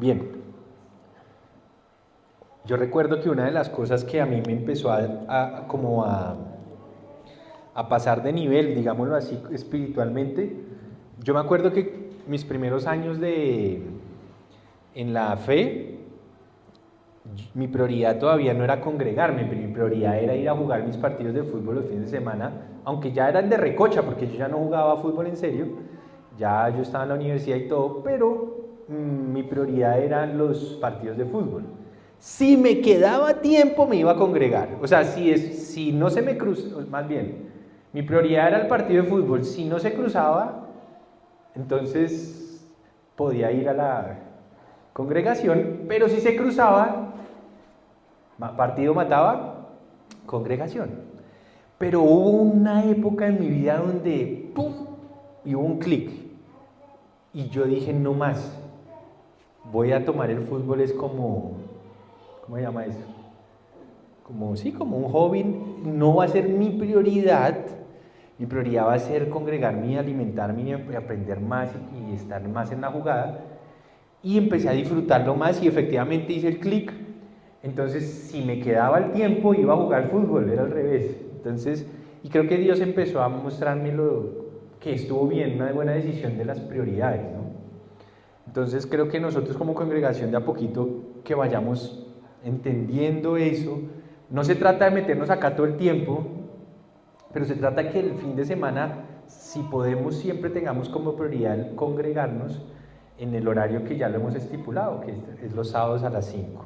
Bien, yo recuerdo que una de las cosas que a mí me empezó a pasar de nivel, digámoslo así, espiritualmente, yo me acuerdo que mis primeros años en la fe, mi prioridad todavía no era congregarme, pero mi prioridad era ir a jugar mis partidos de fútbol los fines de semana, aunque ya eran de recocha, porque yo ya no jugaba fútbol en serio, ya yo estaba en la universidad y todo, pero mi prioridad eran los partidos de fútbol. Si me quedaba tiempo me iba a congregar, o sea, si no se me cruzaba, más bien, mi prioridad era el partido de fútbol, si no se cruzaba, entonces podía ir a la congregación, pero si se cruzaba, partido mataba, congregación. Pero hubo una época en mi vida donde ¡pum! Y hubo un clic. Y yo dije, no más. Voy a tomar el fútbol, es como, ¿cómo se llama eso? Como, sí, como un hobby. No va a ser mi prioridad. Mi prioridad va a ser congregarme y alimentarme y aprender más y estar más en la jugada. Y empecé a disfrutarlo más y efectivamente hice el clic. Entonces, si me quedaba el tiempo, iba a jugar fútbol, era al revés. Entonces, y creo que Dios empezó a mostrarme que estuvo bien, una buena decisión de las prioridades, ¿no? Entonces, creo que nosotros como congregación de a poquito que vayamos entendiendo eso, no se trata de meternos acá todo el tiempo, pero se trata de que el fin de semana, si podemos, siempre tengamos como prioridad el congregarnos en el horario que ya lo hemos estipulado, que es los sábados a las 5.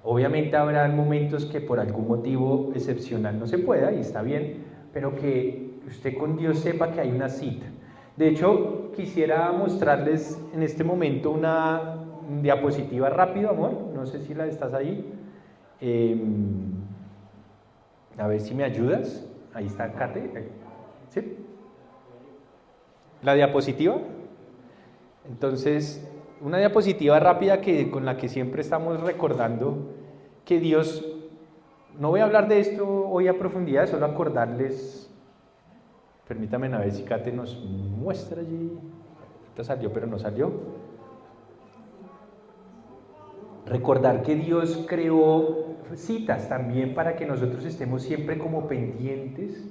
Obviamente habrá momentos que por algún motivo excepcional no se pueda, y está bien, pero que usted con Dios sepa que hay una cita. De hecho, quisiera mostrarles en este momento una diapositiva rápido, amor, no sé si la estás ahí. A ver si me ayudas. Ahí está, Kate. ¿Sí? La diapositiva. Entonces, una diapositiva rápida con la que siempre estamos recordando que Dios, no voy a hablar de esto hoy a profundidad, solo acordarles, permítanme a ver si Kate nos muestra allí, esta salió pero no salió, recordar que Dios creó citas también para que nosotros estemos siempre como pendientes.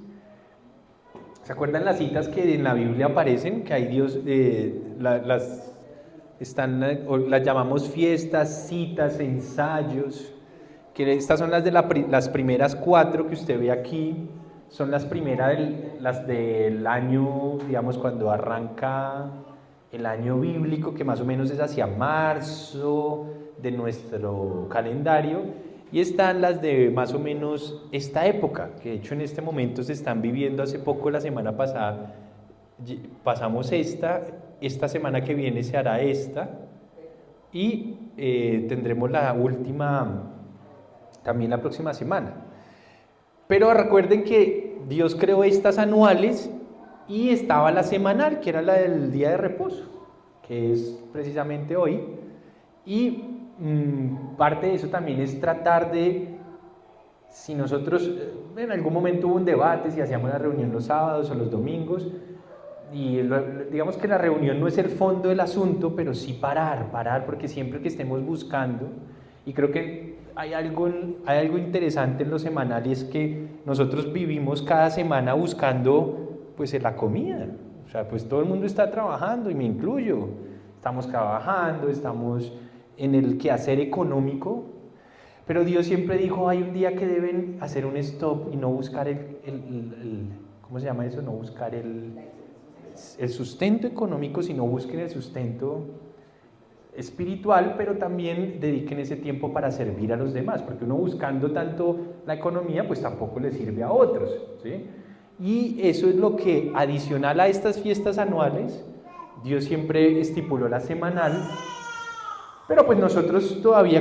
¿Se acuerdan las citas que en la Biblia aparecen? Que hay Dios, las llamamos fiestas, citas, ensayos, que estas son las primeras 4 que usted ve aquí, son las primeras, las del año, digamos, cuando arranca el año bíblico, que más o menos es hacia marzo de nuestro calendario, y están las de más o menos esta época, que de hecho en este momento se están viviendo. Hace poco, la semana pasada, pasamos esta semana que viene se hará esta, y tendremos la última también la próxima semana. Pero recuerden que Dios creó estas anuales y estaba la semanal, que era la del día de reposo, que es precisamente hoy. Y parte de eso también es tratar de, si nosotros, en algún momento hubo un debate si hacíamos la reunión los sábados o los domingos, y digamos que la reunión no es el fondo del asunto, pero sí parar, porque siempre que estemos buscando, y creo que hay algo interesante en lo semanal, y es que nosotros vivimos cada semana buscando pues la comida. O sea, pues todo el mundo está trabajando, y me incluyo. Estamos trabajando, estamos en el quehacer económico, pero Dios siempre dijo, hay un día que deben hacer un stop y no buscar ¿cómo se llama eso? No buscar el sustento económico, sino busquen el sustento espiritual, pero también dediquen ese tiempo para servir a los demás, porque uno buscando tanto la economía, pues tampoco le sirve a otros, ¿sí? Y eso es lo que, adicional a estas fiestas anuales, Dios siempre estipuló la semanal, pero pues nosotros todavía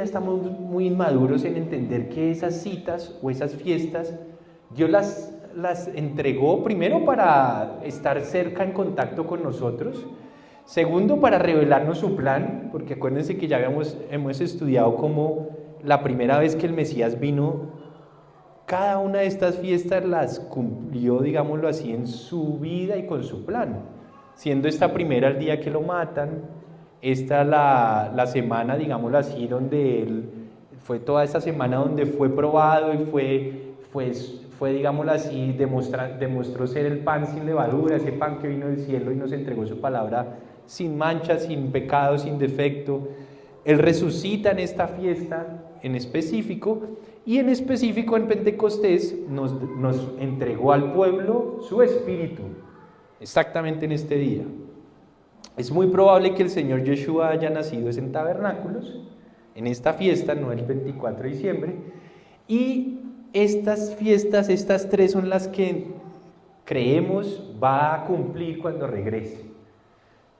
estamos muy inmaduros en entender que esas citas o esas fiestas, Dios las entregó primero para estar cerca en contacto con nosotros, segundo para revelarnos su plan, porque acuérdense que ya hemos estudiado cómo la primera vez que el Mesías vino, cada una de estas fiestas las cumplió, digámoslo así, en su vida y con su plan, siendo esta primera el día que lo matan, esta la semana, digámoslo así, donde fue toda esta semana donde fue probado y fue digámoslo así, demostró ser el pan sin levadura, ese pan que vino del cielo y nos entregó su palabra sin mancha, sin pecado, sin defecto. Él resucita en esta fiesta en específico, y en específico en Pentecostés nos entregó al pueblo su espíritu, exactamente en este día. Es muy probable que el Señor Yeshua haya nacido en tabernáculos, en esta fiesta, no el 24 de diciembre, y estas fiestas, estas tres son las que creemos va a cumplir cuando regrese.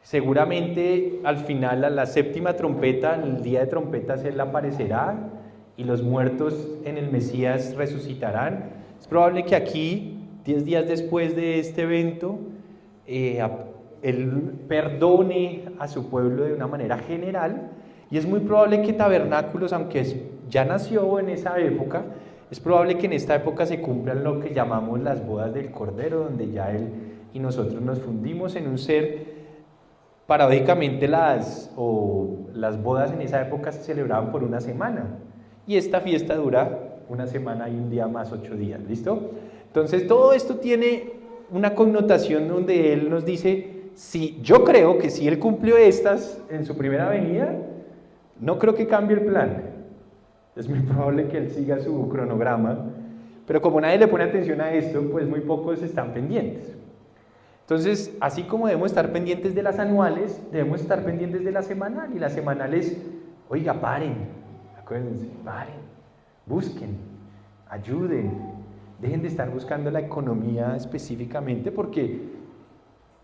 Seguramente al final, a la séptima trompeta, el día de trompetas, Él aparecerá y los muertos en el Mesías resucitarán. Es probable que aquí, 10 días después de este evento, Él perdone a su pueblo de una manera general, y es muy probable que Tabernáculos, aunque ya nació en esa época, es probable que en esta época se cumplan lo que llamamos las bodas del Cordero, donde ya Él y nosotros nos fundimos en un ser. Paradójicamente las bodas en esa época se celebraban por una semana, y esta fiesta dura una semana y un día más 8 días, ¿listo? Entonces todo esto tiene una connotación donde Él nos dice, si yo creo que si Él cumplió estas en su primera venida, no creo que cambie el plan. Es muy probable que Él siga su cronograma, pero como nadie le pone atención a esto, pues muy pocos están pendientes. Entonces, así como debemos estar pendientes de las anuales, debemos estar pendientes de la semanal, y las semanales, oiga, paren, acuérdense, paren, busquen, ayuden, dejen de estar buscando la economía específicamente, porque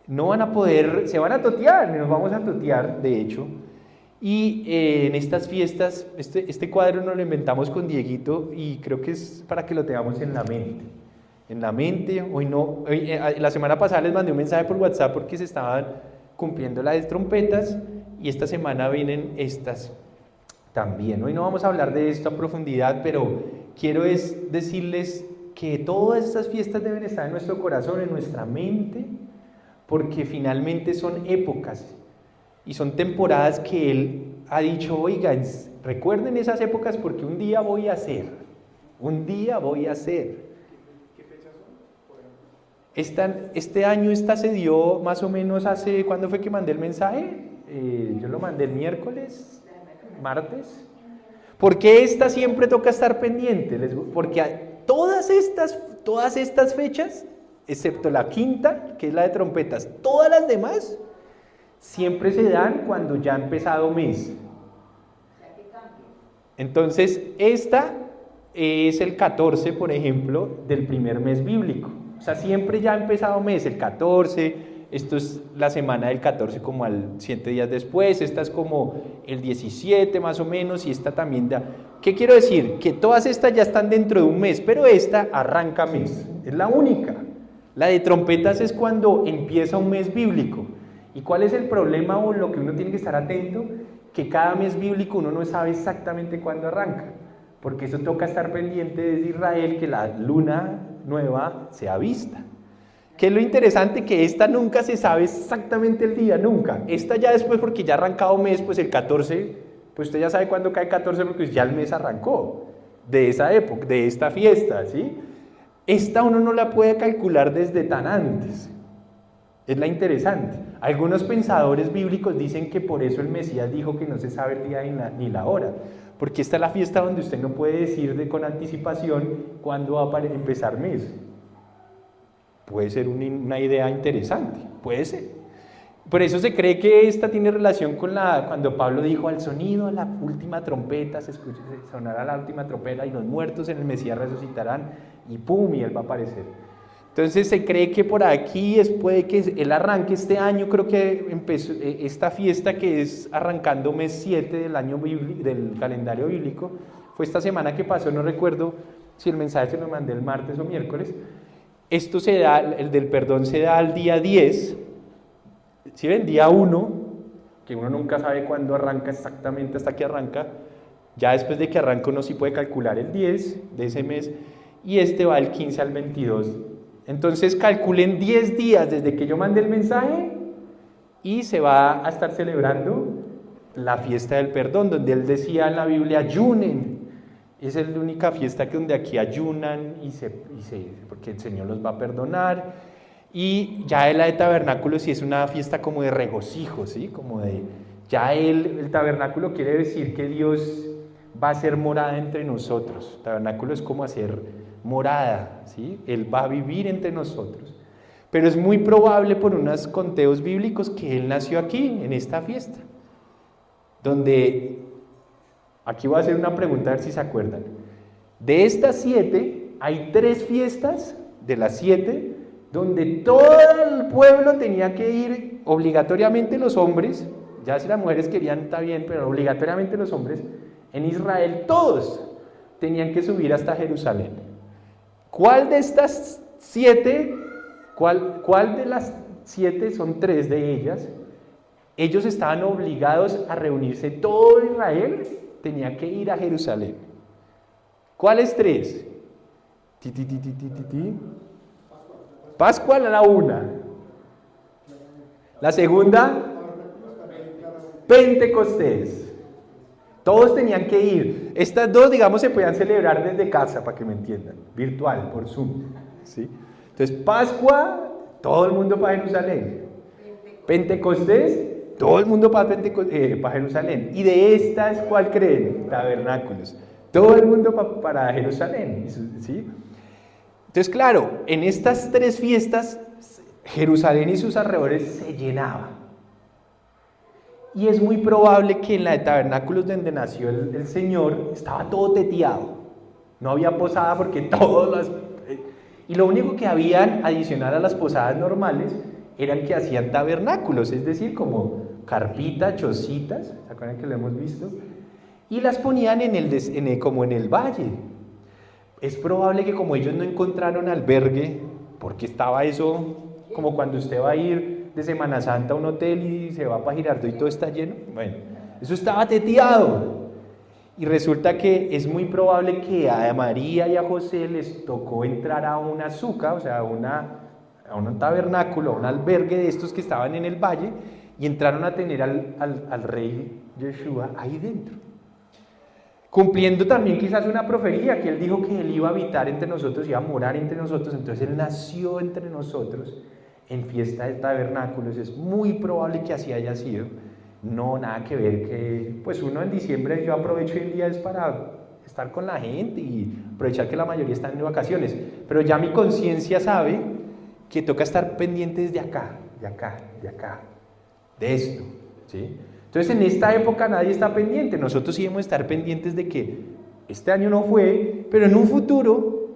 no van a poder, se van a totear, nos vamos a totear, de hecho. Y en estas fiestas, este cuadro nos lo inventamos con Dieguito, y creo que es para que lo tengamos en la mente. La semana pasada les mandé un mensaje por WhatsApp porque se estaban cumpliendo las trompetas, y esta semana vienen estas también. Hoy no vamos a hablar de esto a profundidad, pero quiero decirles que todas estas fiestas deben estar en nuestro corazón, en nuestra mente, porque finalmente son épocas y son temporadas que Él ha dicho, oigan, recuerden esas épocas porque un día voy a hacer. Este año se dio más o menos hace, ¿cuándo fue que mandé el mensaje? Yo lo mandé el miércoles, martes. ¿Por qué esta siempre toca estar pendiente? Porque todas estas fechas, excepto la quinta, que es la de trompetas, todas las demás siempre se dan cuando ya ha empezado mes. Entonces, esta es el 14, por ejemplo, del primer mes bíblico. O sea, siempre ya ha empezado mes, el 14, esto es la semana del 14 como al 7 días después, esta es como el 17 más o menos, y esta también da. ¿Qué quiero decir? Que todas estas ya están dentro de un mes, pero esta arranca mes, es la única. La de trompetas es cuando empieza un mes bíblico. ¿Y cuál es el problema o lo que uno tiene que estar atento? Que cada mes bíblico uno no sabe exactamente cuándo arranca, porque eso toca estar pendiente desde Israel, que la luna nueva sea vista. ¿Qué es lo interesante? Que esta nunca se sabe exactamente el día, nunca. Esta ya después, porque ya ha arrancado mes, pues el 14, pues usted ya sabe cuándo cae 14 porque ya el mes arrancó de esa época, de esta fiesta, ¿sí? Esta uno no la puede calcular desde tan antes. Es la interesante. Algunos pensadores bíblicos dicen que por eso el Mesías dijo que no se sabe el día ni la hora, porque esta es la fiesta donde usted no puede decir con anticipación cuándo va a empezar mes. Puede ser una idea interesante, puede ser. Por eso se cree que esta tiene relación con cuando Pablo dijo al sonido a la última trompeta, sonará la última trompeta y los muertos en el Mesías resucitarán, y pum, y Él va a aparecer. Entonces se cree que por aquí puede que Él arranque este año. Creo que empezó esta fiesta, que es arrancando mes 7 del año del calendario bíblico, fue esta semana que pasó, no recuerdo si el mensaje se lo mandé el martes o miércoles. Esto se da, el del perdón se da al día 10, ¿sí ven? Día 1, que uno nunca sabe cuándo arranca exactamente hasta que arranca. Ya después de que arranca uno sí puede calcular el 10 de ese mes, y este va del 15 al 22. Entonces calculen 10 días desde que yo mandé el mensaje, y se va a estar celebrando la fiesta del perdón, donde él decía en la Biblia, ayunen. Esa es la única fiesta que donde aquí ayunan porque el Señor los va a perdonar. Y ya la de tabernáculos sí es una fiesta como de regocijo, ¿sí? Como de, ya el tabernáculo quiere decir que Dios va a ser morada entre nosotros. Tabernáculo es como hacer morada, ¿sí? Él va a vivir entre nosotros. Pero es muy probable por unos conteos bíblicos que Él nació aquí, en esta fiesta. Donde, aquí voy a hacer una pregunta a ver si se acuerdan. De estas 7, hay 3 fiestas de las 7 donde todo el pueblo tenía que ir, obligatoriamente los hombres, ya si las mujeres querían está bien, pero obligatoriamente los hombres, en Israel todos tenían que subir hasta Jerusalén. ¿Cuál de estas 7, cuál de las 7 son 3 de ellas? Ellos estaban obligados a reunirse, todo Israel tenía que ir a Jerusalén. ¿Cuáles 3? Pascua a la 1. La segunda, Pentecostés. Todos tenían que ir. Estas 2, digamos, se podían celebrar desde casa, para que me entiendan, virtual, por Zoom, ¿sí? Entonces, Pascua, todo el mundo para Jerusalén. Pentecostés, todo el mundo para Jerusalén. Y de estas, ¿cuál creen? Tabernáculos. Todo el mundo para Jerusalén, ¿sí? Entonces, claro, en estas 3 fiestas, Jerusalén y sus alrededores se llenaba. Y es muy probable que en la de tabernáculos donde nació el Señor, estaba todo teteado. No había posada porque todos las... Y lo único que habían adicional a las posadas normales eran que hacían tabernáculos, es decir, como carpitas, chocitas, ¿se acuerdan que lo hemos visto? Y las ponían como en el valle. Es probable que como ellos no encontraron albergue, porque estaba eso, como cuando usted va a ir de Semana Santa a un hotel y se va para Girardot y todo está lleno, bueno, eso estaba teteado. Y resulta que es muy probable que a María y a José les tocó entrar a una suca, o sea, a un tabernáculo, a un albergue de estos que estaban en el valle, y entraron a tener al rey Yeshua ahí dentro. Cumpliendo también quizás una profecía, que él dijo que él iba a habitar entre nosotros, iba a morar entre nosotros, entonces él nació entre nosotros en fiesta de tabernáculos. Es muy probable que así haya sido. No, nada que ver que, pues uno en diciembre, yo aprovecho el día es para estar con la gente y aprovechar que la mayoría están de vacaciones, pero ya mi conciencia sabe que toca estar pendientes de acá, de esto, ¿sí? Entonces en esta época nadie está pendiente, nosotros sí debemos estar pendientes de que este año no fue, pero en un futuro,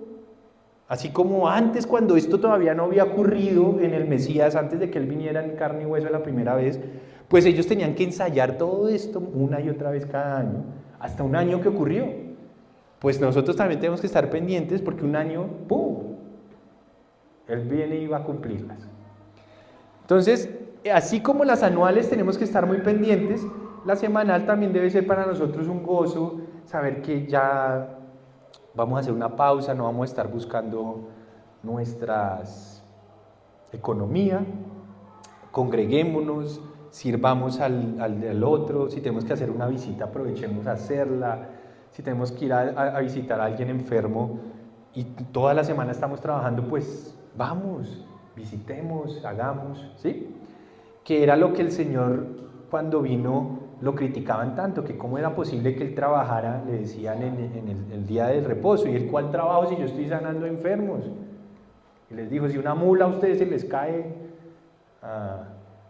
así como antes cuando esto todavía no había ocurrido en el Mesías, antes de que él viniera en carne y hueso la primera vez, pues ellos tenían que ensayar todo esto una y otra vez cada año, hasta un año que ocurrió. Pues nosotros también tenemos que estar pendientes porque un año, ¡pum!, él viene y va a cumplirlas. Entonces, así como las anuales tenemos que estar muy pendientes, la semanal también debe ser para nosotros un gozo, saber que ya vamos a hacer una pausa, no vamos a estar buscando nuestras economía, congreguémonos, sirvamos al otro, si tenemos que hacer una visita aprovechemos a hacerla, si tenemos que ir a visitar a alguien enfermo y toda la semana estamos trabajando, pues vamos, visitemos, hagamos, ¿sí? Que era lo que el Señor cuando vino lo criticaban tanto, que cómo era posible que Él trabajara, le decían en el día del reposo, y Él, ¿cuál trabajo si yo estoy sanando enfermos? Y les dijo, si una mula a ustedes se les cae,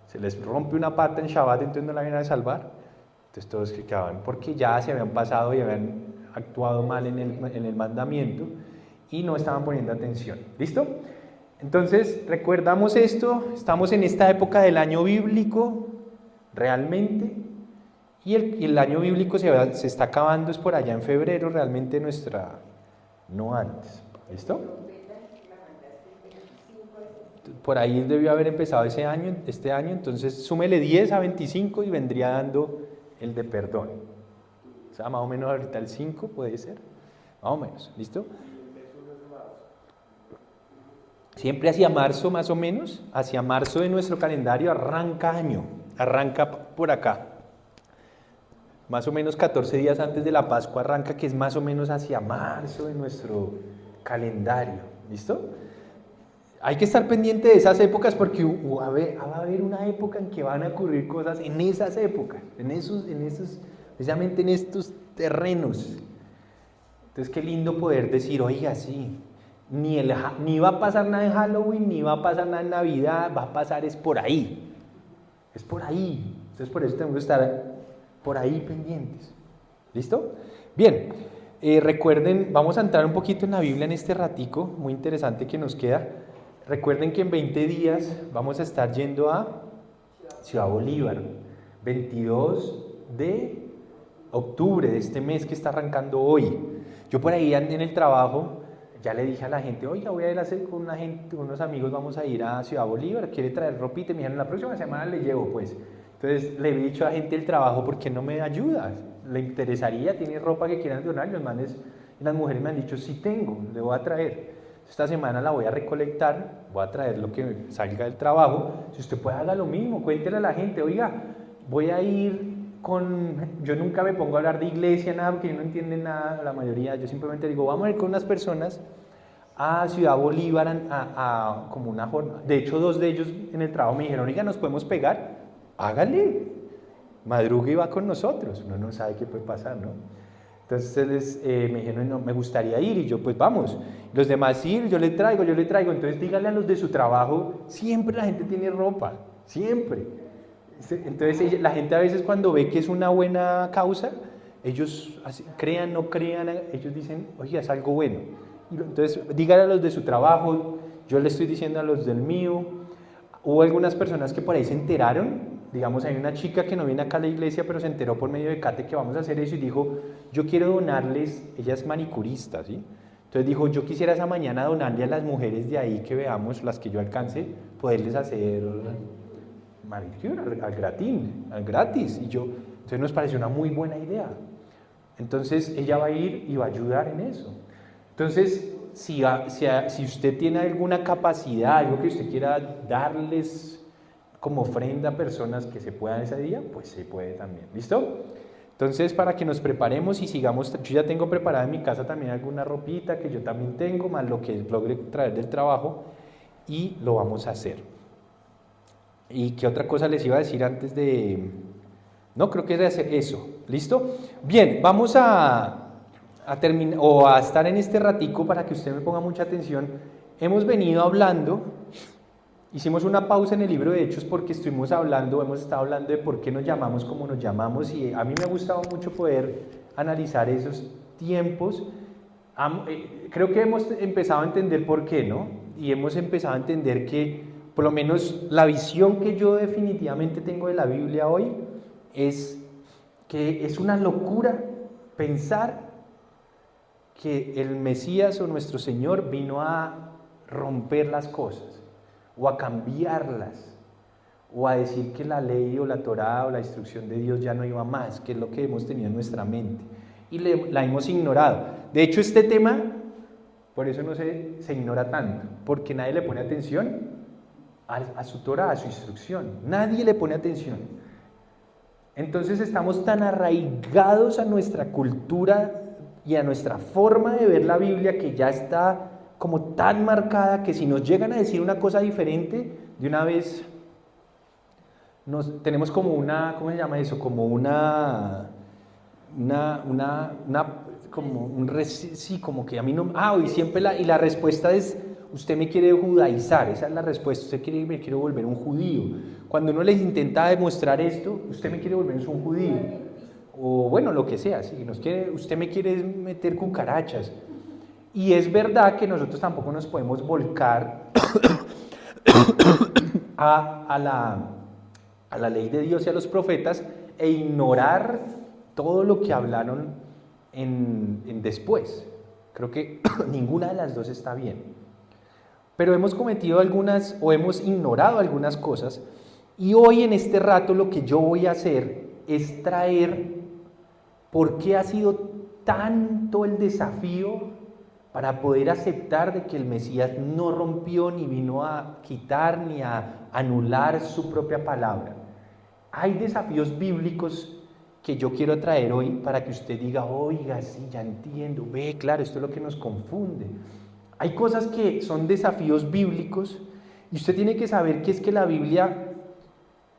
se les rompe una pata en Shabbat, entonces no la vienen a salvar. Entonces todos criticaban, porque ya se habían pasado y habían actuado mal en el mandamiento, y no estaban poniendo atención, ¿listo? Entonces, recordamos esto, estamos en esta época del año bíblico, realmente, y el año bíblico se está acabando, es por allá en febrero, realmente no antes, ¿listo? Por ahí debió haber empezado este año, entonces súmele 10 a 25 y vendría dando el de perdón. O sea, más o menos ahorita el 5 puede ser, más o menos, ¿listo? Siempre hacia marzo más o menos, hacia marzo de nuestro calendario arranca año, arranca por acá. Más o menos 14 días antes de la Pascua arranca, que es más o menos hacia marzo de nuestro calendario. ¿Listo? Hay que estar pendiente de esas épocas porque va a haber una época en que van a ocurrir cosas en esas épocas, precisamente en estos terrenos. Entonces, qué lindo poder decir, oiga, sí, ni va a pasar nada en Halloween, ni va a pasar nada en Navidad, va a pasar es por ahí. Es por ahí. Entonces, por eso tenemos que estar por ahí pendientes. ¿Listo? Bien, recuerden, vamos a entrar un poquito en la Biblia en este ratico, muy interesante que nos queda. Recuerden que en 20 días vamos a estar yendo a Ciudad Bolívar, 22 de octubre de este mes que está arrancando hoy. Yo por ahí en el trabajo ya le dije a la gente, oiga, voy a ir a hacer con unos amigos, vamos a ir a Ciudad Bolívar, quiere traer ropita, y me dijeron, la próxima semana le llevo pues. Entonces le he dicho a la gente del trabajo, ¿por qué no me ayudas? ¿Le interesaría? ¿Tiene ropa que quieran donar? Los manes y las mujeres me han dicho, sí tengo, le voy a traer. Esta semana la voy a recolectar, voy a traer lo que salga del trabajo. Si usted puede, haga lo mismo, cuéntele a la gente, oiga, voy a ir yo nunca me pongo a hablar de iglesia, nada, porque no entienden nada, la mayoría, yo simplemente digo, vamos a ir con unas personas a Ciudad Bolívar, como una jornada. De hecho, 2 de ellos en el trabajo me dijeron, oiga, ¿nos podemos pegar? Hágale, madrugue y va con nosotros, uno no sabe qué puede pasar, ¿no? Entonces me dijeron, no, me gustaría ir, y yo, pues vamos. Los demás, sí, yo le traigo. Entonces díganle a los de su trabajo, siempre la gente tiene ropa, siempre. Entonces la gente a veces cuando ve que es una buena causa, ellos crean, no crean, ellos dicen, oye, es algo bueno. Entonces díganle a los de su trabajo, yo le estoy diciendo a los del mío. Hubo algunas personas que por ahí se enteraron, digamos, hay una chica que no viene acá a la iglesia, pero se enteró por medio de Kate que vamos a hacer eso y dijo, yo quiero donarles, ella es manicurista, ¿sí? Entonces dijo, yo quisiera esa mañana donarle a las mujeres de ahí que veamos, las que yo alcance, poderles hacer manicure al gratis. Y entonces nos pareció una muy buena idea. Entonces ella va a ir y va a ayudar en eso. Entonces, si usted tiene alguna capacidad, algo que usted quiera darles como ofrenda a personas que se puedan ese día, pues se puede también. ¿Listo? Entonces, para que nos preparemos y sigamos, yo ya tengo preparada en mi casa también alguna ropita que yo también tengo, más lo que logre traer del trabajo, y lo vamos a hacer. ¿Y qué otra cosa les iba a decir antes de...? No, creo que era eso. ¿Listo? Bien, vamos a terminar, o a estar en este ratico para que usted me ponga mucha atención. Hemos venido hablando, hicimos una pausa en el libro de Hechos porque hemos estado hablando de por qué nos llamamos como nos llamamos, y a mí me ha gustado mucho poder analizar esos tiempos. Creo que hemos empezado a entender por qué, ¿no? Y hemos empezado a entender que, por lo menos la visión que yo definitivamente tengo de la Biblia hoy, es que es una locura pensar que el Mesías o nuestro Señor vino a romper las cosas, o a cambiarlas, o a decir que la ley o la Torá o la instrucción de Dios ya no iba más, que es lo que hemos tenido en nuestra mente, y la hemos ignorado. De hecho, este tema, por eso no se ignora tanto, porque nadie le pone atención a su Torá, a su instrucción, nadie le pone atención. Entonces estamos tan arraigados a nuestra cultura y a nuestra forma de ver la Biblia, que ya está como tan marcada, que si nos llegan a decir una cosa diferente, de una vez tenemos como una, ¿cómo se llama eso? Como sí, como que a mí no, y siempre la respuesta es, usted me quiere judaizar, esa es la respuesta, usted me quiere volver un judío. Cuando uno les intenta demostrar esto, usted me quiere volver un judío, o bueno, lo que sea, si usted me quiere meter cucarachas. Y es verdad que nosotros tampoco nos podemos volcar a la ley de Dios y a los profetas e ignorar todo lo que hablaron en después. Creo que ninguna de las dos está bien. Pero hemos cometido algunas, o hemos ignorado algunas cosas, y hoy en este rato lo que yo voy a hacer es traer por qué ha sido tanto el desafío para poder aceptar de que el Mesías no rompió, ni vino a quitar, ni a anular su propia palabra. Hay desafíos bíblicos que yo quiero traer hoy para que usted diga, oiga, sí, ya entiendo, ve, claro, esto es lo que nos confunde. Hay cosas que son desafíos bíblicos y usted tiene que saber que es que la Biblia,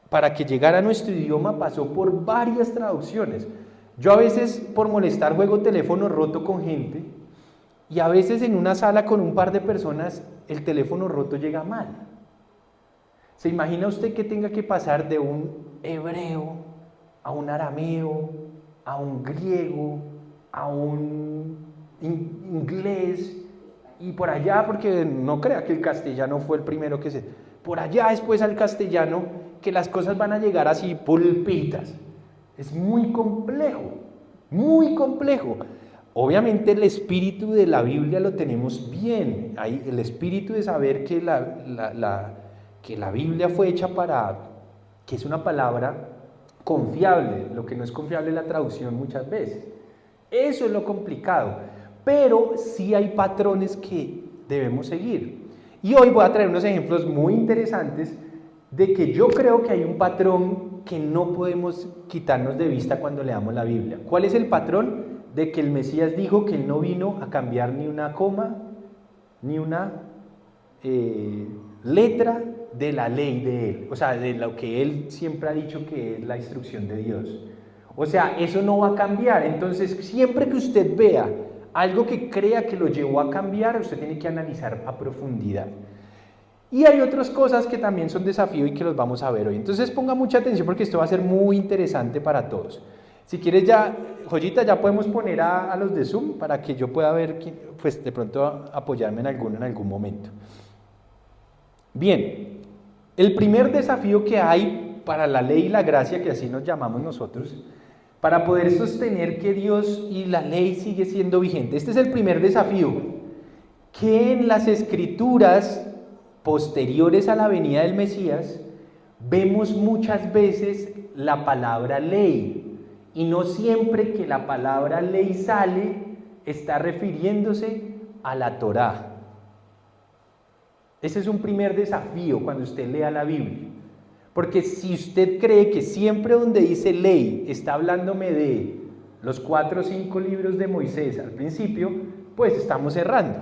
para que llegara a nuestro idioma, pasó por varias traducciones. Yo a veces, por molestar, juego teléfono roto con gente y a veces en una sala con un par de personas el teléfono roto llega mal. ¿Se imagina usted que tenga que pasar de un hebreo a un arameo, a un griego, a un inglés y por allá, porque no crea que el castellano fue el primero que se... Por allá después al castellano, que las cosas van a llegar así pulpitas. Es muy complejo, muy complejo. Obviamente el espíritu de la Biblia lo tenemos bien, hay el espíritu de saber que la Biblia fue hecha para, que es una palabra confiable, lo que no es confiable es la traducción muchas veces. Eso es lo complicado, pero sí hay patrones que debemos seguir. Y hoy voy a traer unos ejemplos muy interesantes de que yo creo que hay un patrón que no podemos quitarnos de vista cuando leamos la Biblia. ¿Cuál es el patrón? De que el Mesías dijo que él no vino a cambiar ni una coma, ni una letra de la ley de él, o sea, de lo que él siempre ha dicho que es la instrucción de Dios. O sea, eso no va a cambiar. Entonces, siempre que usted vea algo que crea que lo llevó a cambiar, usted tiene que analizar a profundidad. Y hay otras cosas que también son desafío y que los vamos a ver hoy. Entonces ponga mucha atención porque esto va a ser muy interesante para todos. Si quieres ya, Joyita, ya podemos poner a los de Zoom para que yo pueda ver, pues de pronto apoyarme en algún momento. Bien, el primer desafío que hay para la ley y la gracia, que así nos llamamos nosotros, para poder sostener que Dios y la ley sigue siendo vigente. Este es el primer desafío, que en las escrituras posteriores a la venida del Mesías vemos muchas veces la palabra ley, y no siempre que la palabra ley sale está refiriéndose a la Torá. Ese es un primer desafío cuando usted lea la Biblia. Porque si usted cree que siempre donde dice ley está hablándome de los 4 o 5 libros de Moisés al principio, pues estamos errando.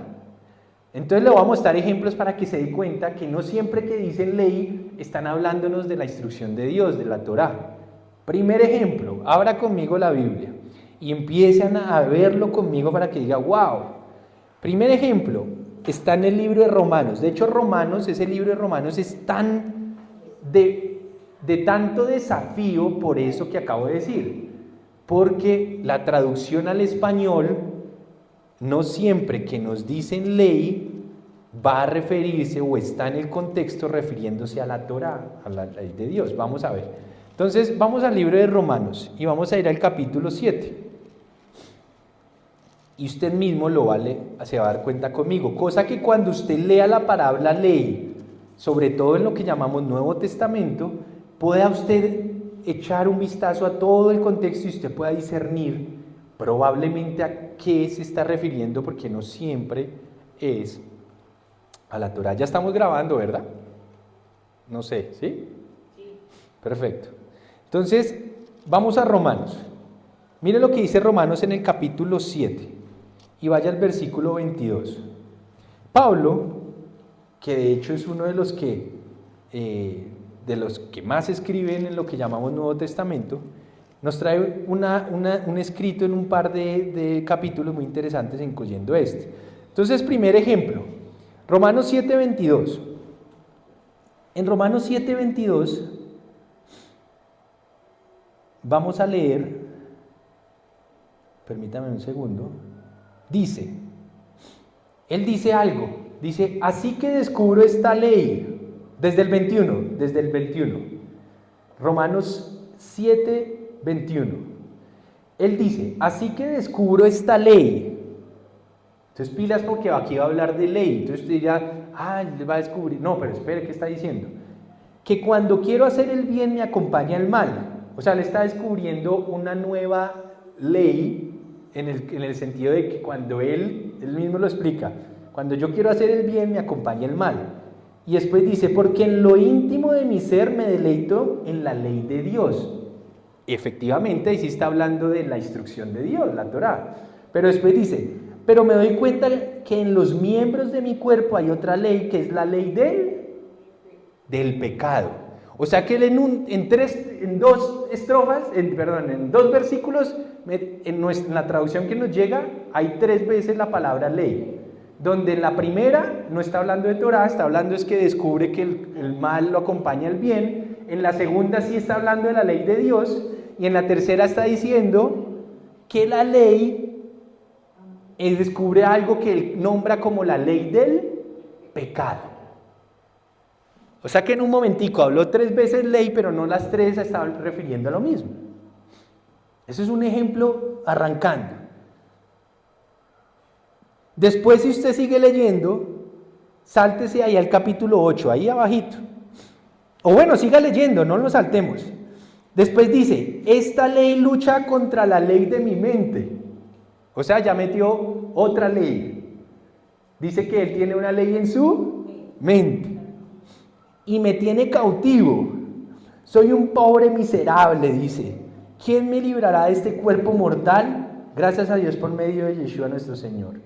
Entonces le voy a mostrar ejemplos para que se dé cuenta que no siempre que dicen ley están hablándonos de la instrucción de Dios, de la Torá. Primer ejemplo, abra conmigo la Biblia y empiecen a verlo conmigo para que diga, wow. Primer ejemplo, está en el libro de Romanos. De hecho, ese libro de Romanos es tan de tanto desafío por eso que acabo de decir, porque la traducción al español no siempre que nos dicen ley va a referirse o está en el contexto refiriéndose a la Torá, a la ley de Dios. Vamos a ver. Entonces vamos al libro de Romanos y vamos a ir al capítulo 7 y usted mismo se va a dar cuenta conmigo, cosa que cuando usted lea la palabra ley, sobre todo en lo que llamamos Nuevo Testamento, pueda usted echar un vistazo a todo el contexto y usted pueda discernir probablemente a qué se está refiriendo, porque no siempre es a la Torá. Ya estamos grabando, ¿verdad? No sé, ¿sí? Sí. Perfecto. Entonces, vamos a Romanos. Mire lo que dice Romanos en el capítulo 7 y vaya al versículo 22. Pablo, que de hecho es uno de los que más escriben en lo que llamamos Nuevo Testamento, nos trae un escrito en un par de capítulos muy interesantes, incluyendo este. Entonces, primer ejemplo, Romanos 7:22. En Romanos 7:22 vamos a leer, permítame un segundo, él dice algo, dice, así que descubro esta ley, desde el 21, Romanos 7:21, él dice, así que descubro esta ley. Entonces pilas porque aquí va a hablar de ley, entonces usted dirá, él va a descubrir, no, pero espere, ¿qué está diciendo? Que cuando quiero hacer el bien me acompaña el mal. O sea, le está descubriendo una nueva ley en el sentido de que cuando él mismo lo explica, cuando yo quiero hacer el bien me acompaña el mal. Y después dice, porque en lo íntimo de mi ser me deleito en la ley de Dios. Efectivamente, ahí sí está hablando de la instrucción de Dios, la Torá. Pero después dice, pero me doy cuenta que en los miembros de mi cuerpo hay otra ley, que es la ley del pecado. O sea que él en dos estrofas, en dos versículos, en la traducción que nos llega, hay 3 veces la palabra ley. Donde en la primera no está hablando de Torá, está hablando es que descubre que el mal lo acompaña el bien. En la segunda sí está hablando de la ley de Dios. Y en la tercera está diciendo que la ley descubre algo que él nombra como la ley del pecado. O sea que en un momentico habló 3 veces ley, pero no las 3 se estaban refiriendo a lo mismo. Eso es un ejemplo arrancando. Después, si usted sigue leyendo, sáltese ahí al capítulo 8, ahí abajito. O bueno, siga leyendo, no lo saltemos. Después dice, esta ley lucha contra la ley de mi mente. O sea, ya metió otra ley. Dice que él tiene una ley en su mente. Y me tiene cautivo. Soy un pobre miserable, dice. ¿Quién me librará de este cuerpo mortal? Gracias a Dios por medio de Yeshua nuestro Señor.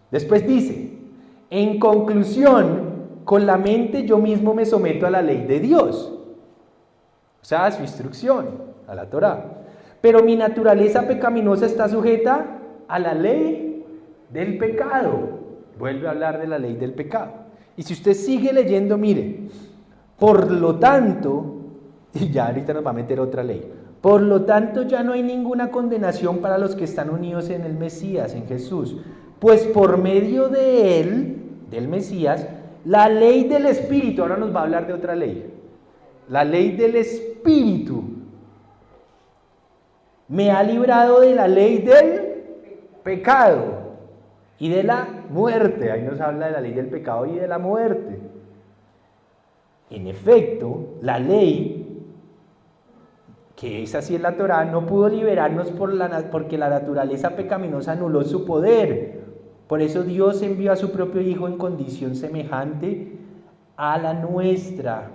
Después dice, en conclusión, con la mente yo mismo me someto a la ley de Dios. O sea, a su instrucción, a la Torá. Pero mi naturaleza pecaminosa está sujeta a la ley del pecado. Vuelve a hablar de la ley del pecado. Y si usted sigue leyendo, mire, por lo tanto, y ya ahorita nos va a meter otra ley, por lo tanto ya no hay ninguna condenación para los que están unidos en el Mesías, en Jesús, pues por medio de él, del Mesías, la ley del Espíritu, ahora nos va a hablar de otra ley, la ley del Espíritu, me ha librado de la ley del pecado y de la muerte. Ahí nos habla de la ley del pecado y de la muerte. En efecto, la ley, que es así en la Torá, no pudo liberarnos porque la naturaleza pecaminosa anuló su poder. Por eso Dios envió a su propio Hijo en condición semejante a la nuestra.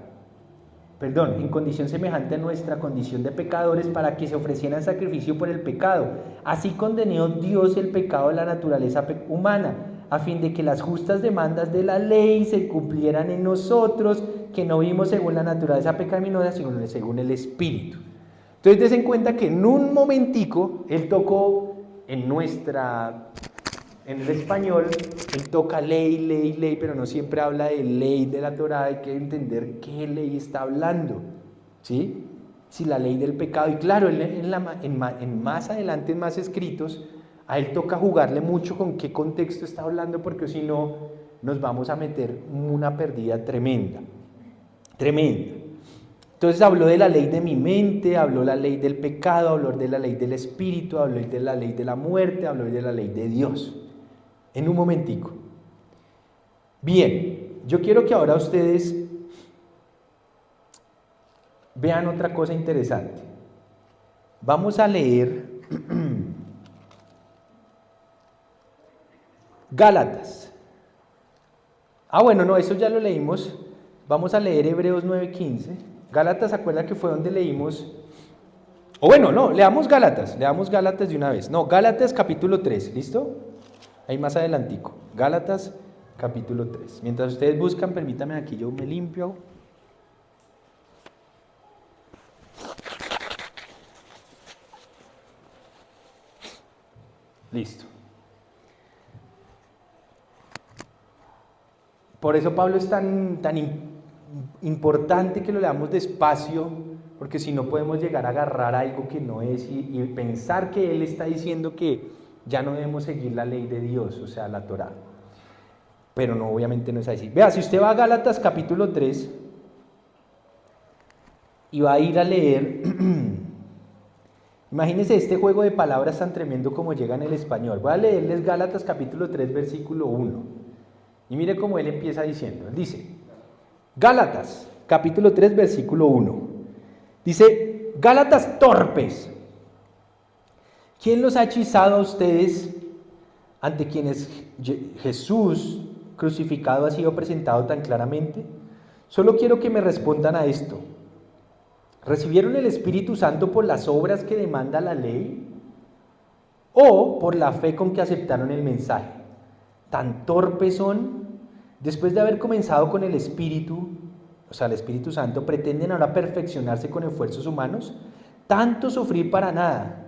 En condición semejante a nuestra condición de pecadores, para que se ofreciera en sacrificio por el pecado. Así condenó Dios el pecado de la naturaleza humana, a fin de que las justas demandas de la ley se cumplieran en nosotros, que no vivimos según la naturaleza pecaminosa, sino según el Espíritu. Entonces, des en cuenta que en un momentico, él tocó en el español, él toca ley, pero no siempre habla de ley de la Torá. Hay que entender qué ley está hablando, ¿sí? Si la ley del pecado, y claro, en más adelante, en más escritos, a él toca jugarle mucho con qué contexto está hablando, porque si no, nos vamos a meter una perdida tremenda. Entonces habló de la ley de mi mente, habló de la ley del pecado, habló de la ley del Espíritu, habló de la ley de la muerte, habló de la ley de Dios. En un momentico. Bien, yo quiero que ahora ustedes vean otra cosa interesante. Vamos a leer Gálatas. Bueno, no, eso ya lo leímos. Vamos a leer Hebreos 9:15. Gálatas, ¿se acuerda que fue donde leímos? Leamos Gálatas de una vez. Gálatas capítulo 3, ¿listo? Ahí más adelantico. Gálatas capítulo 3. Mientras ustedes buscan, permítanme aquí, yo me limpio. Listo. Por eso Pablo es tan importante que lo leamos despacio, porque si no podemos llegar a agarrar algo que no es y pensar que él está diciendo que ya no debemos seguir la ley de Dios, o sea, la Torá. Pero no, obviamente no es así. Vea, si usted va a Gálatas capítulo 3 y va a ir a leer, imagínense este juego de palabras tan tremendo como llega en el español. Voy a leerles Gálatas capítulo 3, versículo 1. Y mire cómo él empieza diciendo. Él dice, Gálatas capítulo 3, versículo 1. Dice, Gálatas torpes, ¿quién los ha hechizado a ustedes, ante quienes Jesús crucificado ha sido presentado tan claramente? Solo quiero que me respondan a esto. ¿Recibieron el Espíritu Santo por las obras que demanda la ley o por la fe con que aceptaron el mensaje? ¿Tan torpes son? Después de haber comenzado con el Espíritu, o sea, el Espíritu Santo, ¿pretenden ahora perfeccionarse con esfuerzos humanos? Tanto sufrir para nada.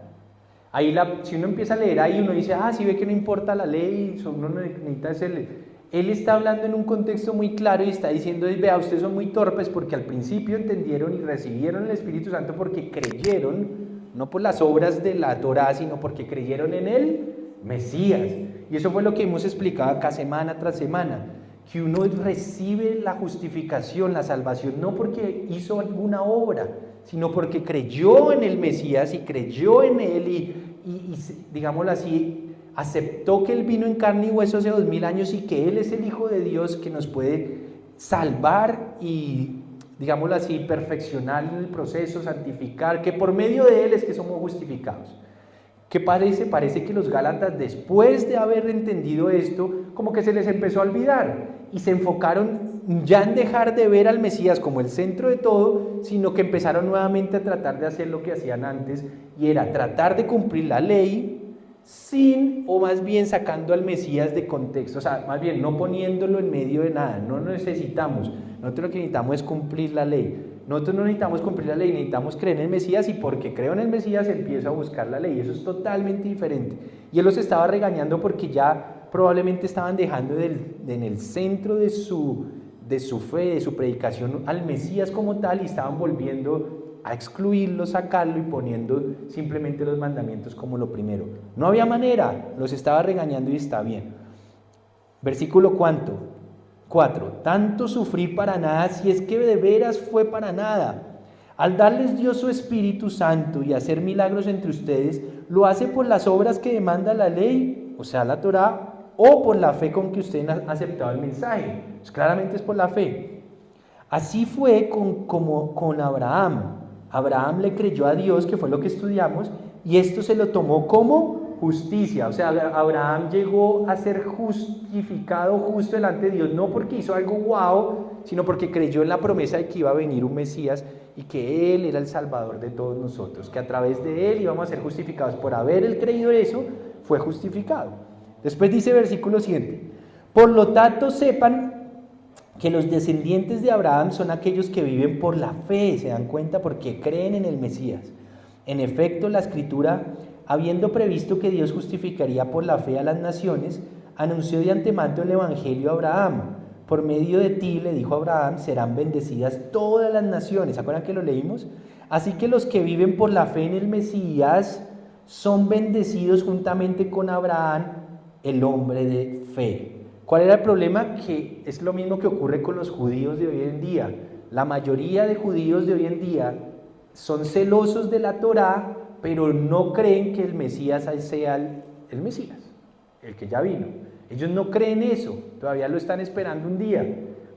Ahí si uno empieza a leer ahí, uno dice, sí ve que no importa la ley, uno no necesita hacerle. Él está hablando en un contexto muy claro y está diciendo, vea, ustedes son muy torpes porque al principio entendieron y recibieron el Espíritu Santo porque creyeron, no por las obras de la Torá, sino porque creyeron en el Mesías. Y eso fue lo que hemos explicado acá semana tras semana, que uno recibe la justificación, la salvación, no porque hizo alguna obra, sino porque creyó en el Mesías y creyó en él y digámoslo así, aceptó que él vino en carne y hueso hace 2000 años y que él es el Hijo de Dios que nos puede salvar y, digámoslo así, perfeccionar en el proceso, santificar, que por medio de él es que somos justificados. ¿Qué parece? Parece que los Gálatas, después de haber entendido esto, como que se les empezó a olvidar y se enfocaron ya en dejar de ver al Mesías como el centro de todo, sino que empezaron nuevamente a tratar de hacer lo que hacían antes, y era tratar de cumplir la ley sin, o más bien sacando al Mesías de contexto, o sea, más bien no poniéndolo en medio de nada. No necesitamos, nosotros lo que necesitamos es cumplir la ley. Nosotros no necesitamos cumplir la ley, necesitamos creer en el Mesías, y porque creo en el Mesías empiezo a buscar la ley. Eso es totalmente diferente. Y él los estaba regañando porque ya probablemente estaban dejando en el centro de su fe, de su predicación al Mesías como tal, y estaban volviendo a excluirlo, sacarlo y poniendo simplemente los mandamientos como lo primero. No había manera, los estaba regañando y está bien. Versículo 4. Tanto sufrir para nada, si es que de veras fue para nada. Al darles Dios su Espíritu Santo y hacer milagros entre ustedes, ¿lo hace por las obras que demanda la ley, o sea, la Torá, o por la fe con que ustedes han aceptado el mensaje? Pues claramente es por la fe. Así fue como con Abraham. Abraham le creyó a Dios, que fue lo que estudiamos, y esto se lo tomó como justicia. O sea, Abraham llegó a ser justificado justo delante de Dios, no porque hizo algo guau, sino porque creyó en la promesa de que iba a venir un Mesías y que él era el Salvador de todos nosotros, que a través de él íbamos a ser justificados. Por haber él creído eso, fue justificado. Después dice versículo siguiente: por lo tanto sepan que los descendientes de Abraham son aquellos que viven por la fe, ¿se dan cuenta? Porque creen en el Mesías. En efecto, la Escritura, habiendo previsto que Dios justificaría por la fe a las naciones, anunció de antemano el Evangelio a Abraham. Por medio de ti, le dijo a Abraham, serán bendecidas todas las naciones. ¿Se acuerdan que lo leímos? Así que los que viven por la fe en el Mesías son bendecidos juntamente con Abraham, el hombre de fe. ¿Cuál era el problema? Que es lo mismo que ocurre con los judíos de hoy en día. La mayoría de judíos de hoy en día son celosos de la Torá, pero no creen que el Mesías sea el Mesías, el que ya vino. Ellos no creen eso, todavía lo están esperando un día.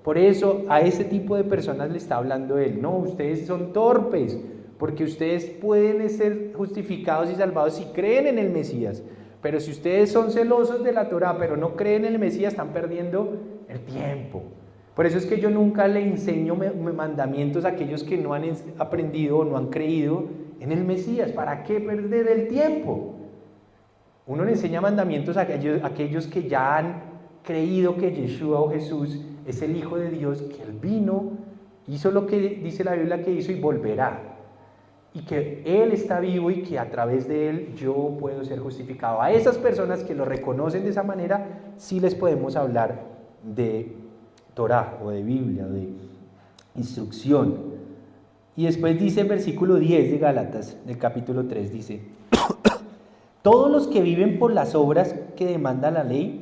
Por eso a ese tipo de personas le está hablando él. No, ustedes son torpes, porque ustedes pueden ser justificados y salvados si creen en el Mesías. Pero si ustedes son celosos de la Torá, pero no creen en el Mesías, están perdiendo el tiempo. Por eso es que yo nunca le enseño mandamientos a aquellos que no han aprendido o no han creído en el Mesías. ¿Para qué perder el tiempo? Uno le enseña mandamientos a aquellos que ya han creído que Yeshua o Jesús es el Hijo de Dios, que Él vino, hizo lo que dice la Biblia que hizo y volverá. Y que Él está vivo y que a través de Él yo puedo ser justificado. A esas personas que lo reconocen de esa manera, sí les podemos hablar de Torá o de Biblia, o de instrucción. Y después dice el versículo 10 de Gálatas, del capítulo 3, dice: todos los que viven por las obras que demanda la ley,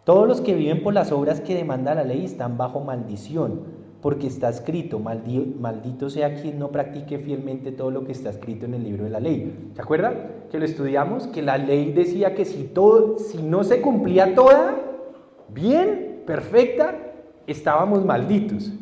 todos los que viven por las obras que demanda la ley están bajo maldición. Porque está escrito, maldito sea quien no practique fielmente todo lo que está escrito en el libro de la ley. ¿Se acuerdan que lo estudiamos? Que la ley decía que si no se cumplía toda, bien, perfecta, estábamos malditos.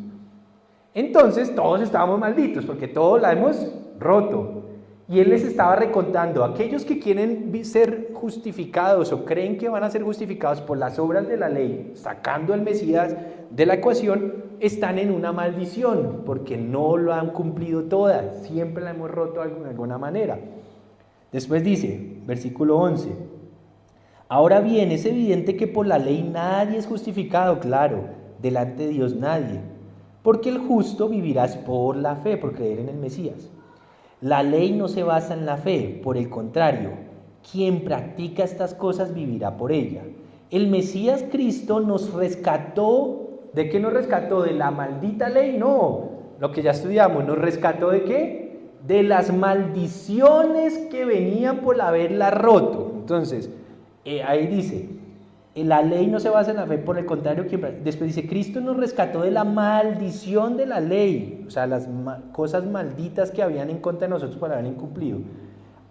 Entonces todos estábamos malditos, porque todos la hemos roto. Y él les estaba recontando, aquellos que quieren ser justificados o creen que van a ser justificados por las obras de la ley, sacando al Mesías de la ecuación, están en una maldición, porque no lo han cumplido todas, siempre la hemos roto de alguna manera. Después dice, versículo 11, ahora bien, es evidente que por la ley nadie es justificado, claro, delante de Dios nadie, porque el justo vivirás por la fe, por creer en el Mesías. La ley no se basa en la fe, por el contrario, quien practica estas cosas vivirá por ella. El Mesías Cristo nos rescató, ¿de qué nos rescató? ¿De la maldita ley? No, lo que ya estudiamos, ¿nos rescató de qué? De las maldiciones que venían por haberla roto. Entonces, ahí dice, la ley no se basa en la fe, por el contrario, después dice, Cristo nos rescató de la maldición de la ley, o sea, las cosas malditas que habían en contra de nosotros por haber incumplido.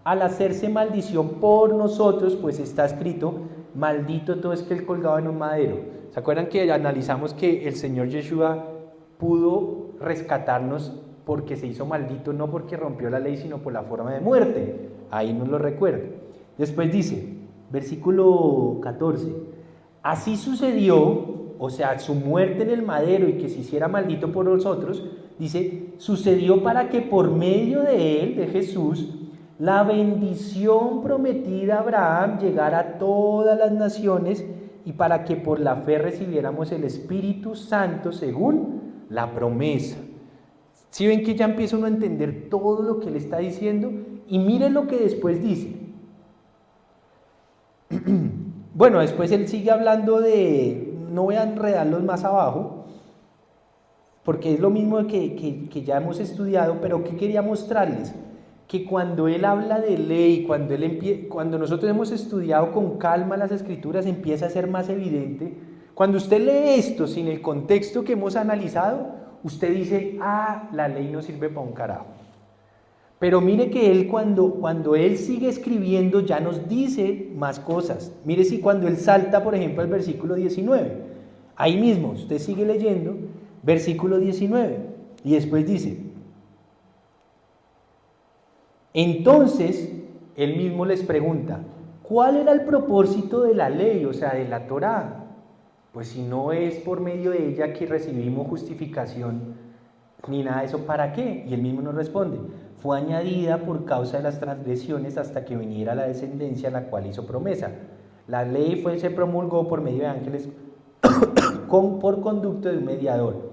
Al hacerse maldición por nosotros, pues está escrito, maldito todo es que él colgado en un madero. ¿Se acuerdan que analizamos que el Señor Yeshua pudo rescatarnos porque se hizo maldito, no porque rompió la ley, sino por la forma de muerte? Ahí nos lo recuerda. Después dice, versículo 14, así sucedió, o sea, su muerte en el madero y que se hiciera maldito por nosotros, dice, sucedió para que por medio de él, de Jesús, la bendición prometida a Abraham llegara a todas las naciones y para que por la fe recibiéramos el Espíritu Santo según la promesa. ¿Sí ven que ya empieza uno a entender todo lo que él está diciendo? Y miren lo que después dice. Bueno, después él sigue hablando de, no voy a enredarlos más abajo, porque es lo mismo que ya hemos estudiado, pero ¿qué quería mostrarles? Que cuando él habla de ley, cuando nosotros hemos estudiado con calma las escrituras, empieza a ser más evidente. Cuando usted lee esto sin el contexto que hemos analizado, usted dice, la ley no sirve para un carajo. Pero mire que él cuando él sigue escribiendo ya nos dice más cosas. Mire si cuando él salta, por ejemplo, al versículo 19, ahí mismo, usted sigue leyendo, versículo 19, y después dice, entonces, él mismo les pregunta, ¿cuál era el propósito de la ley, o sea, de la Torá? Pues si no es por medio de ella que recibimos justificación, ni nada de eso, ¿para qué? Y él mismo nos responde, fue añadida por causa de las transgresiones hasta que viniera la descendencia a la cual hizo promesa. La ley se promulgó por medio de ángeles por conducto de un mediador.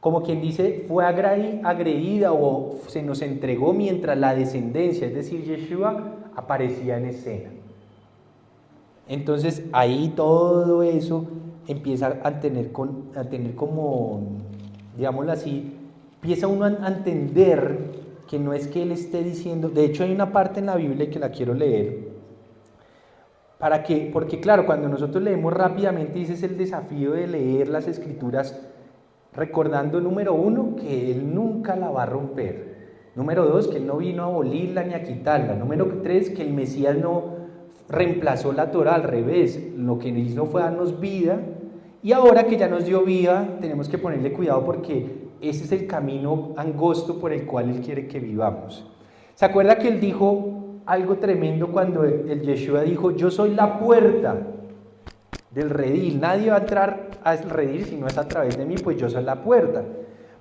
Como quien dice, fue agredida o se nos entregó mientras la descendencia, es decir, Yeshua, aparecía en escena. Entonces ahí todo eso empieza a tener como, digámoslo así, empieza uno a entender que no es que él esté diciendo, de hecho hay una parte en la Biblia que la quiero leer, porque claro, cuando nosotros leemos rápidamente, ese es el desafío de leer las escrituras, recordando, número 1, que él nunca la va a romper, número 2, que él no vino a abolirla ni a quitarla, número 3, que el Mesías no reemplazó la Torá, al revés, lo que hizo fue darnos vida, y ahora que ya nos dio vida, tenemos que ponerle cuidado porque ese es el camino angosto por el cual él quiere que vivamos. ¿Se acuerda que él dijo algo tremendo cuando el Yeshua dijo, yo soy la puerta del redil, nadie va a entrar al redil si no es a través de mí, pues yo soy la puerta?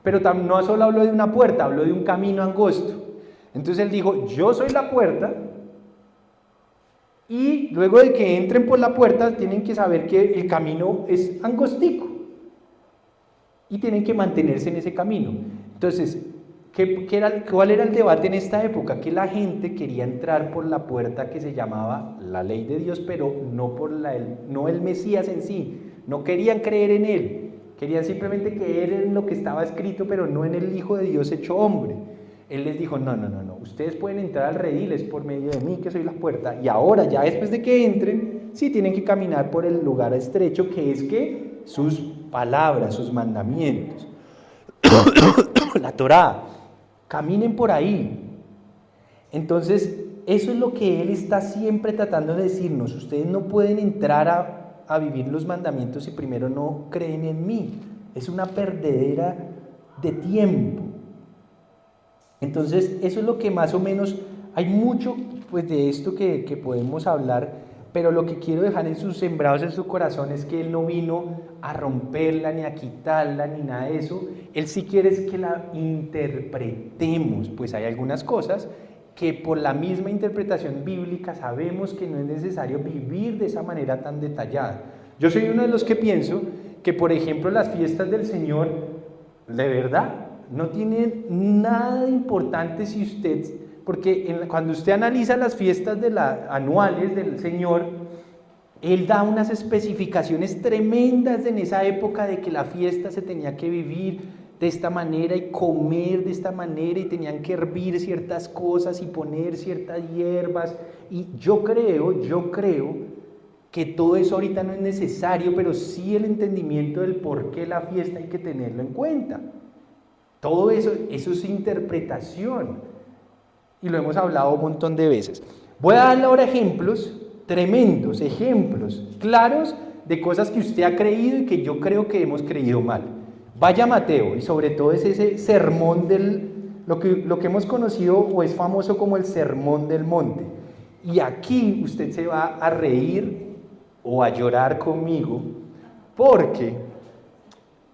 Pero no solo habló de una puerta, habló de un camino angosto. Entonces él dijo, yo soy la puerta, y luego de que entren por la puerta tienen que saber que el camino es angostico y tienen que mantenerse en ese camino. Entonces, ¿cuál era el debate en esta época? Que la gente quería entrar por la puerta que se llamaba la ley de Dios, pero no el Mesías en sí, no querían creer en él, querían simplemente creer en lo que estaba escrito, pero no en el Hijo de Dios hecho hombre. Él les dijo, no, ustedes pueden entrar al redil, es por medio de mí que soy la puerta, y ahora ya después de que entren, sí tienen que caminar por el lugar estrecho que es que sus palabras, sus mandamientos, la Torá, caminen por ahí. Entonces, eso es lo que él está siempre tratando de decirnos, ustedes no pueden entrar a vivir los mandamientos si primero no creen en mí, es una perdedera de tiempo. Entonces, eso es lo que más o menos, hay mucho pues de esto que podemos hablar, pero lo que quiero dejar en sus sembrados en su corazón es que Él no vino a romperla, ni a quitarla, ni nada de eso. Él sí quiere es que la interpretemos, pues hay algunas cosas que por la misma interpretación bíblica sabemos que no es necesario vivir de esa manera tan detallada. Yo soy uno de los que pienso que, por ejemplo, las fiestas del Señor, de verdad, no tienen nada de importante si usted, porque cuando usted analiza las fiestas anuales del Señor, Él da unas especificaciones tremendas en esa época de que la fiesta se tenía que vivir de esta manera y comer de esta manera y tenían que hervir ciertas cosas y poner ciertas hierbas. Y yo creo que todo eso ahorita no es necesario, pero sí el entendimiento del por qué la fiesta hay que tenerlo en cuenta. Todo eso es interpretación y lo hemos hablado un montón de veces. Voy a darle ahora ejemplos, tremendos ejemplos, claros de cosas que usted ha creído y que yo creo que hemos creído mal. Vaya a Mateo, y sobre todo es ese sermón lo que hemos conocido o es famoso como el sermón del monte. Y aquí usted se va a reír o a llorar conmigo, porque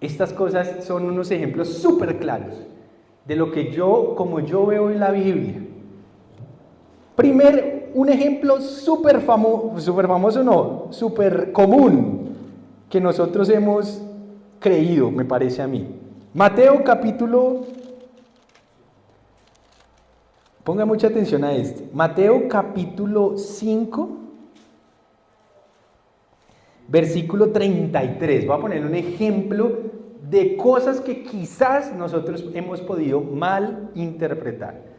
estas cosas son unos ejemplos súper claros de lo que como yo veo en la Biblia. Primero, un ejemplo súper famoso no, súper común, que nosotros hemos creído, me parece a mí. Mateo capítulo, ponga mucha atención a este, Mateo capítulo 5, versículo 33. Voy a poner un ejemplo de cosas que quizás nosotros hemos podido mal interpretar.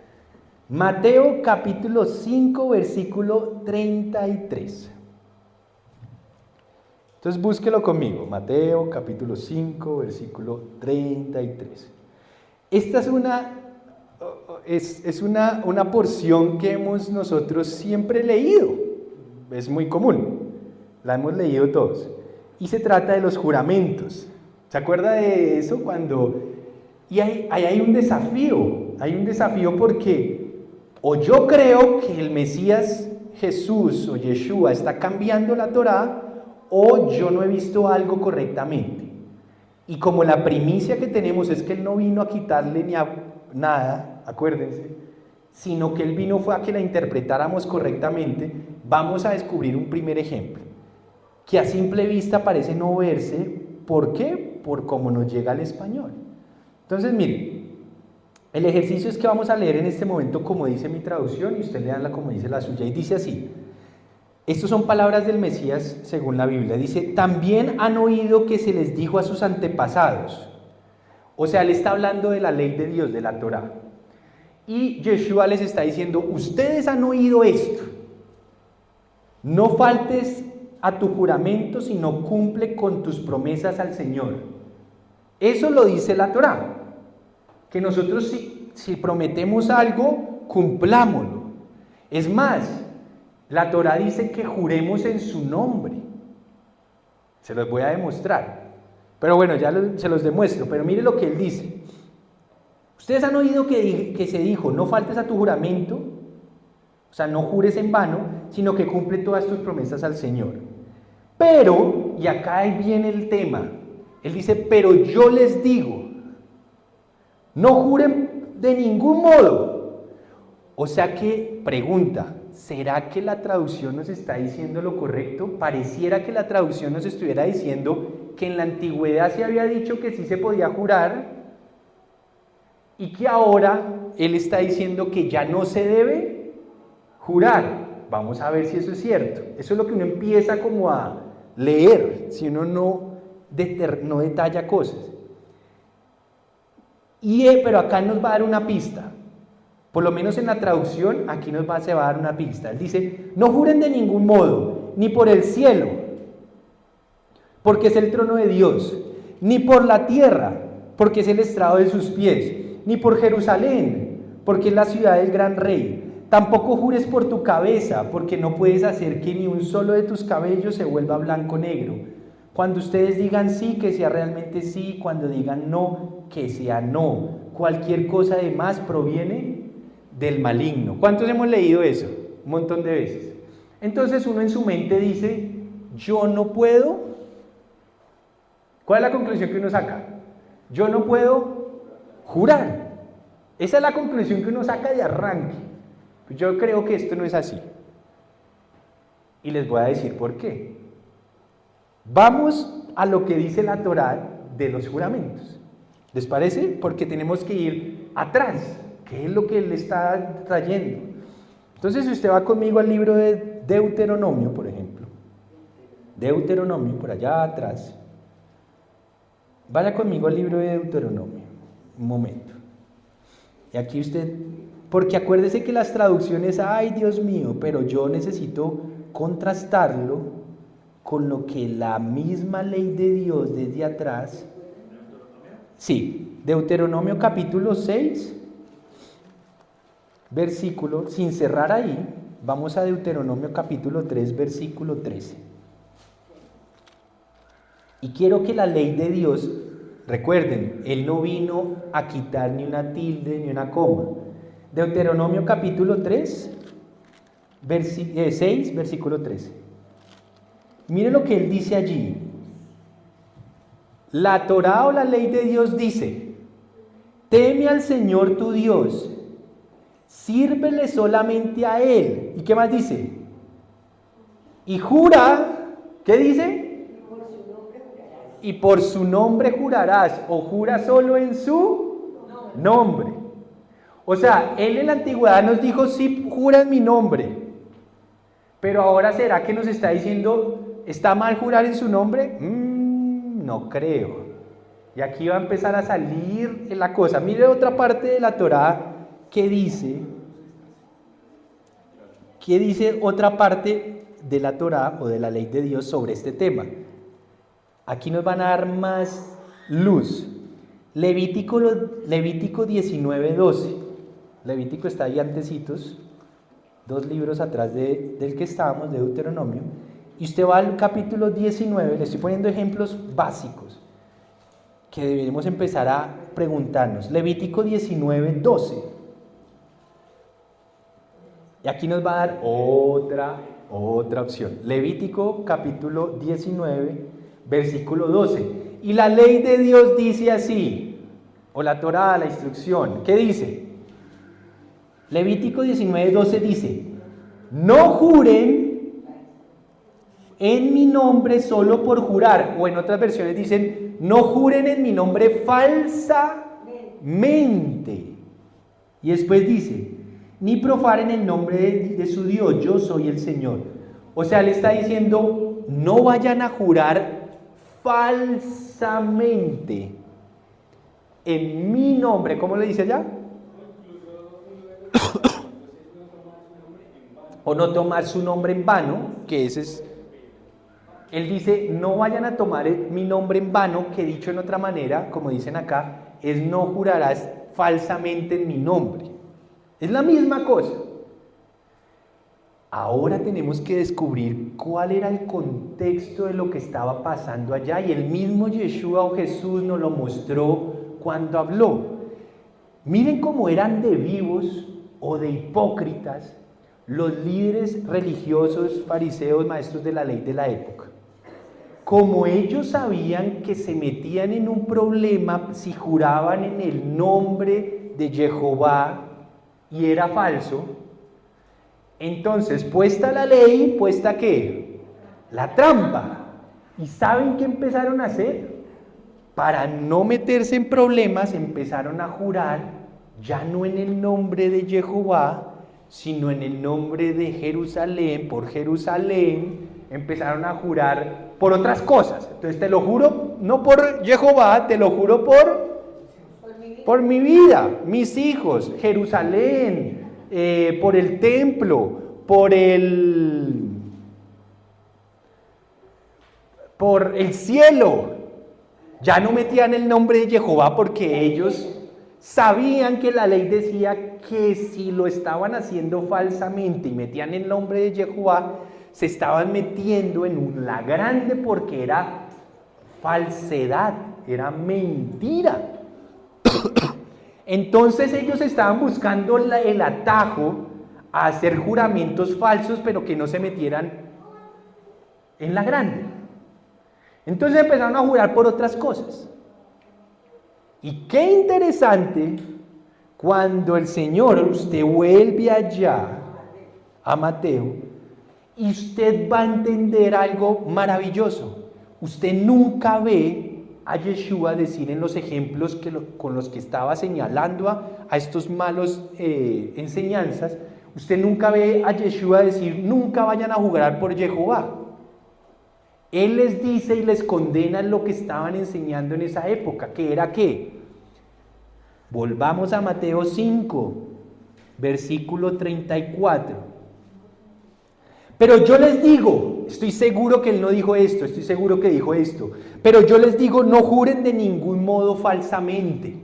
Mateo capítulo 5, versículo 33. Entonces búsquelo conmigo, Mateo capítulo 5, versículo 33. Esta es una porción que hemos nosotros siempre leído, es muy común, la hemos leído todos, y se trata de los juramentos. ¿Se acuerda de eso? Y hay un desafío porque o yo creo que el Mesías Jesús o Yeshua está cambiando la Torá, o yo no he visto algo correctamente. Y como la primicia que tenemos es que Él no vino a quitarle ni a nada, acuérdense, sino que Él fue a que la interpretáramos correctamente, vamos a descubrir un primer ejemplo, que a simple vista parece no verse. ¿Por qué? Por cómo nos llega al español. Entonces, miren, el ejercicio es que vamos a leer en este momento como dice mi traducción y usted leanla como dice la suya, y dice así. Estas son palabras del Mesías según la Biblia. Dice, también han oído que se les dijo a sus antepasados. O sea, él está hablando de la ley de Dios, de la Torá. Y Yeshua les está diciendo, ustedes han oído esto. No faltes a tu juramento, sino cumple con tus promesas al Señor. Eso lo dice la Torá. Que nosotros si prometemos algo, cumplámoslo. Es más, la Torá dice que juremos en su nombre. Se los voy a demostrar. Pero bueno, se los demuestro. Pero mire lo que él dice. Ustedes han oído que se dijo, no faltes a tu juramento, o sea, no jures en vano, sino que cumple todas tus promesas al Señor. Pero, y acá viene el tema, él dice, pero yo les digo, no juren de ningún modo. O sea que, pregunta, ¿será que la traducción nos está diciendo lo correcto? Pareciera que la traducción nos estuviera diciendo que en la antigüedad se había dicho que sí se podía jurar y que ahora él está diciendo que ya no se debe jurar. Vamos a ver si eso es cierto. Eso es lo que uno empieza como a leer, si uno no detalla cosas. Pero acá nos va a dar una pista. Por lo menos en la traducción, aquí se va a dar una pista. Él dice, no juren de ningún modo, ni por el cielo, porque es el trono de Dios, ni por la tierra, porque es el estrado de sus pies, ni por Jerusalén, porque es la ciudad del gran rey. Tampoco jures por tu cabeza, porque no puedes hacer que ni un solo de tus cabellos se vuelva blanco o negro. Cuando ustedes digan sí, que sea realmente sí. Cuando digan no, que sea no. Cualquier cosa de más proviene del maligno. ¿Cuántos hemos leído eso? Un montón de veces. Entonces uno en su mente dice, yo no puedo. ¿Cuál es la conclusión que uno saca? Yo no puedo jurar. Esa es la conclusión que uno saca de arranque. Yo creo que esto no es así. Y les voy a decir por qué. Vamos a lo que dice la Torá de los juramentos. ¿Les parece? Porque tenemos que ir atrás. ¿Qué es lo que él está trayendo? Entonces, si usted va conmigo al libro de Deuteronomio, por ejemplo. Deuteronomio, por allá atrás. Vaya conmigo al libro de Deuteronomio. Un momento. Y aquí usted, porque acuérdese que las traducciones, ay Dios mío, pero yo necesito contrastarlo con lo que la misma ley de Dios desde atrás. Sí, Deuteronomio capítulo 6, versículo, sin cerrar ahí, vamos a Deuteronomio capítulo 3, versículo 13. Y quiero que la ley de Dios, recuerden, Él no vino a quitar ni una tilde ni una coma. Deuteronomio capítulo 3, 6, versículo 13. Mire lo que Él dice allí. La Torá o la ley de Dios dice, teme al Señor tu Dios, sírvele solamente a Él. ¿Y qué más dice? Y jura, ¿qué dice? Y por su nombre jurarás, o jura solo en su nombre. O sea, Él en la antigüedad nos dijo, sí, jura en mi nombre. Pero ahora, ¿será que nos está diciendo, está mal jurar en su nombre? No creo. Y aquí va a empezar a salir la cosa. Mire otra parte de la Torá que dice otra parte de la Torá o de la ley de Dios sobre este tema. Aquí nos van a dar más luz. Levítico 19:12. Levítico está ahí antecitos, 2 libros atrás del que estábamos, de Deuteronomio. Y usted va al capítulo 19, le estoy poniendo ejemplos básicos que debemos empezar a preguntarnos. Levítico 19:12. Y aquí nos va a dar otra opción. Levítico capítulo 19, versículo 12. Y la ley de Dios dice así, o la Torá, la instrucción, ¿qué dice? Levítico 19:12 dice, no juren en mi nombre solo por jurar, o en otras versiones dicen, no juren en mi nombre falsamente. Y después dice, ni profanen el nombre de su Dios, yo soy el Señor. O sea, le está diciendo, no vayan a jurar falsamente en mi nombre. ¿Cómo le dice allá? O no tomar su nombre en vano, que ese es. Él dice, no vayan a tomar mi nombre en vano, que dicho en otra manera, como dicen acá, es no jurarás falsamente en mi nombre. Es la misma cosa. Ahora tenemos que descubrir cuál era el contexto de lo que estaba pasando allá, y el mismo Yeshua o Jesús nos lo mostró cuando habló. Miren cómo eran de vivos o de hipócritas los líderes religiosos, fariseos, maestros de la ley de la época. Como ellos sabían que se metían en un problema si juraban en el nombre de Jehová y era falso, entonces puesta la ley, puesta ¿qué? La trampa. ¿Y saben qué empezaron a hacer? Para no meterse en problemas, empezaron a jurar ya no en el nombre de Jehová, sino en el nombre de Jerusalén, por Jerusalén, empezaron a jurar por otras cosas. Entonces te lo juro, no por Jehová, te lo juro por mi vida, mis hijos, Jerusalén, por el templo, por el cielo. Ya no metían el nombre de Jehová porque ellos sabían que la ley decía que si lo estaban haciendo falsamente y metían el nombre de Jehová, se estaban metiendo en una grande porque era falsedad, era mentira. Entonces ellos estaban buscando el atajo a hacer juramentos falsos, pero que no se metieran en la grande. Entonces empezaron a jurar por otras cosas. Y qué interesante, cuando el Señor, usted vuelve allá a Mateo, y usted va a entender algo maravilloso. Usted nunca ve a Yeshua decir en los ejemplos con los que estaba señalando a estos malos enseñanzas, usted nunca ve a Yeshua decir, nunca vayan a jurar por Jehová. Él les dice y les condena lo que estaban enseñando en esa época, que era ¿qué? Volvamos a Mateo 5, versículo 34. Pero yo les digo, estoy seguro que él no dijo esto, estoy seguro que dijo esto, pero yo les digo, no juren de ningún modo falsamente.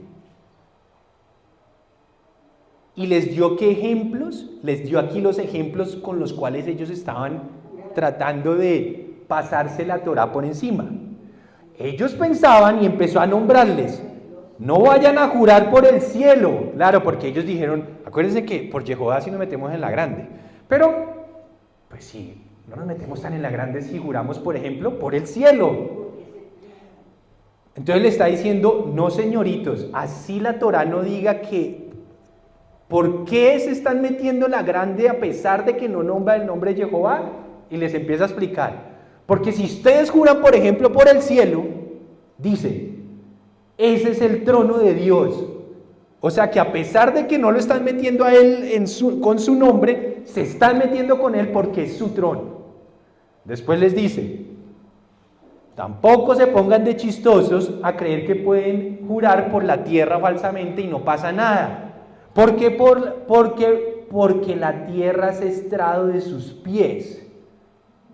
¿Y les dio qué ejemplos? Les dio aquí los ejemplos con los cuales ellos estaban tratando de pasarse la Torá por encima. Ellos pensaban y empezó a nombrarles, no vayan a jurar por el cielo. Claro, porque ellos dijeron, acuérdense que por Jehová sí nos metemos en la grande, pero pues sí, no nos metemos tan en la grande si juramos, por ejemplo, por el cielo. Entonces le está diciendo, no señoritos, así la Torá no diga que, ¿por qué se están metiendo en la grande a pesar de que no nombra el nombre de Jehová? Y les empieza a explicar, porque si ustedes juran, por ejemplo, por el cielo, dice, ese es el trono de Dios. O sea que a pesar de que no lo están metiendo a él con su nombre, se están metiendo con él porque es su trono. Después les dice, tampoco se pongan de chistosos a creer que pueden jurar por la tierra falsamente y no pasa nada. Porque la tierra es estrado de sus pies.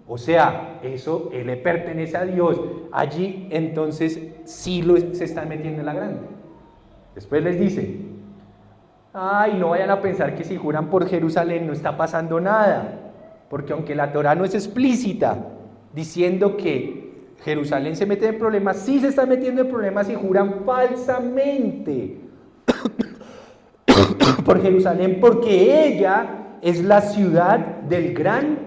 O sea, eso le pertenece a Dios. Allí entonces sí se están metiendo en la grande. Después les dice, ay, no vayan a pensar que si juran por Jerusalén no está pasando nada, porque aunque la Torá no es explícita diciendo que Jerusalén se mete en problemas, sí se están metiendo en problemas y juran falsamente por Jerusalén, porque ella es la ciudad del gran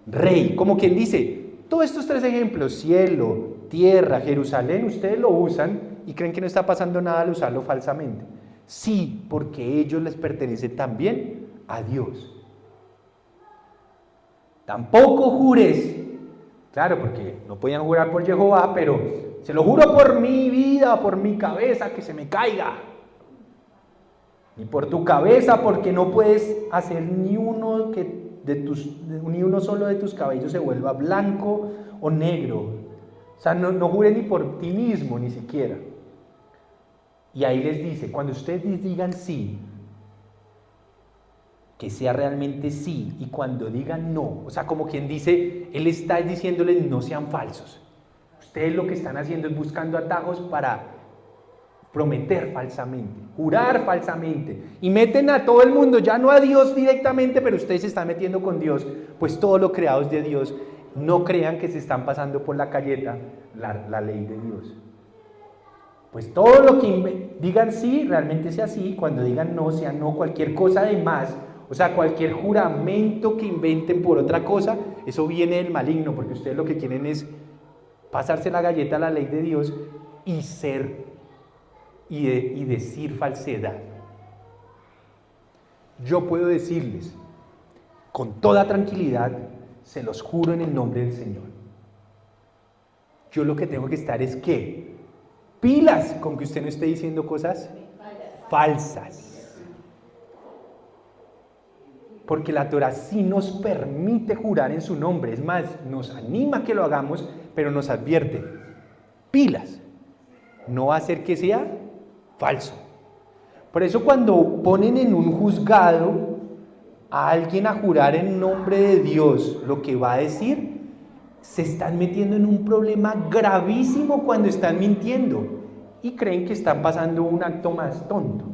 rey. Como quien dice, todos estos tres ejemplos, cielo, tierra, Jerusalén, ustedes lo usan y creen que no está pasando nada al usarlo falsamente. Sí, porque ellos les pertenecen también a Dios. Tampoco jures, claro, porque no podían jurar por Jehová, pero se lo juro por mi vida, por mi cabeza, que se me caiga. Y por tu cabeza, porque no puedes hacer ni uno solo de tus cabellos se vuelva blanco o negro. O sea, no jures ni por ti mismo, ni siquiera. Y ahí les dice, cuando ustedes digan sí, que sea realmente sí, y cuando digan no, o sea, como quien dice, él está diciéndoles no sean falsos. Ustedes lo que están haciendo es buscando atajos para prometer falsamente, jurar falsamente, y meten a todo el mundo, ya no a Dios directamente, pero ustedes se están metiendo con Dios, pues todo lo creado es de Dios. No crean que se están pasando por la galleta la ley de Dios. Pues todo lo que digan sí, realmente sea sí, cuando digan no, sea no, cualquier cosa de más, o sea, cualquier juramento que inventen por otra cosa, eso viene del maligno, porque ustedes lo que quieren es pasarse la galleta a la ley de Dios y decir falsedad. Yo puedo decirles, con toda tranquilidad, se los juro en el nombre del Señor. Yo lo que tengo que estar es que pilas con que usted no esté diciendo cosas falsas. Porque la Torá sí nos permite jurar en su nombre. Es más, nos anima a que lo hagamos, pero nos advierte, pilas, no va a ser que sea falso. Por eso cuando ponen en un juzgado a alguien a jurar en nombre de Dios lo que va a decir, se están metiendo en un problema gravísimo cuando están mintiendo y creen que están pasando un acto más tonto.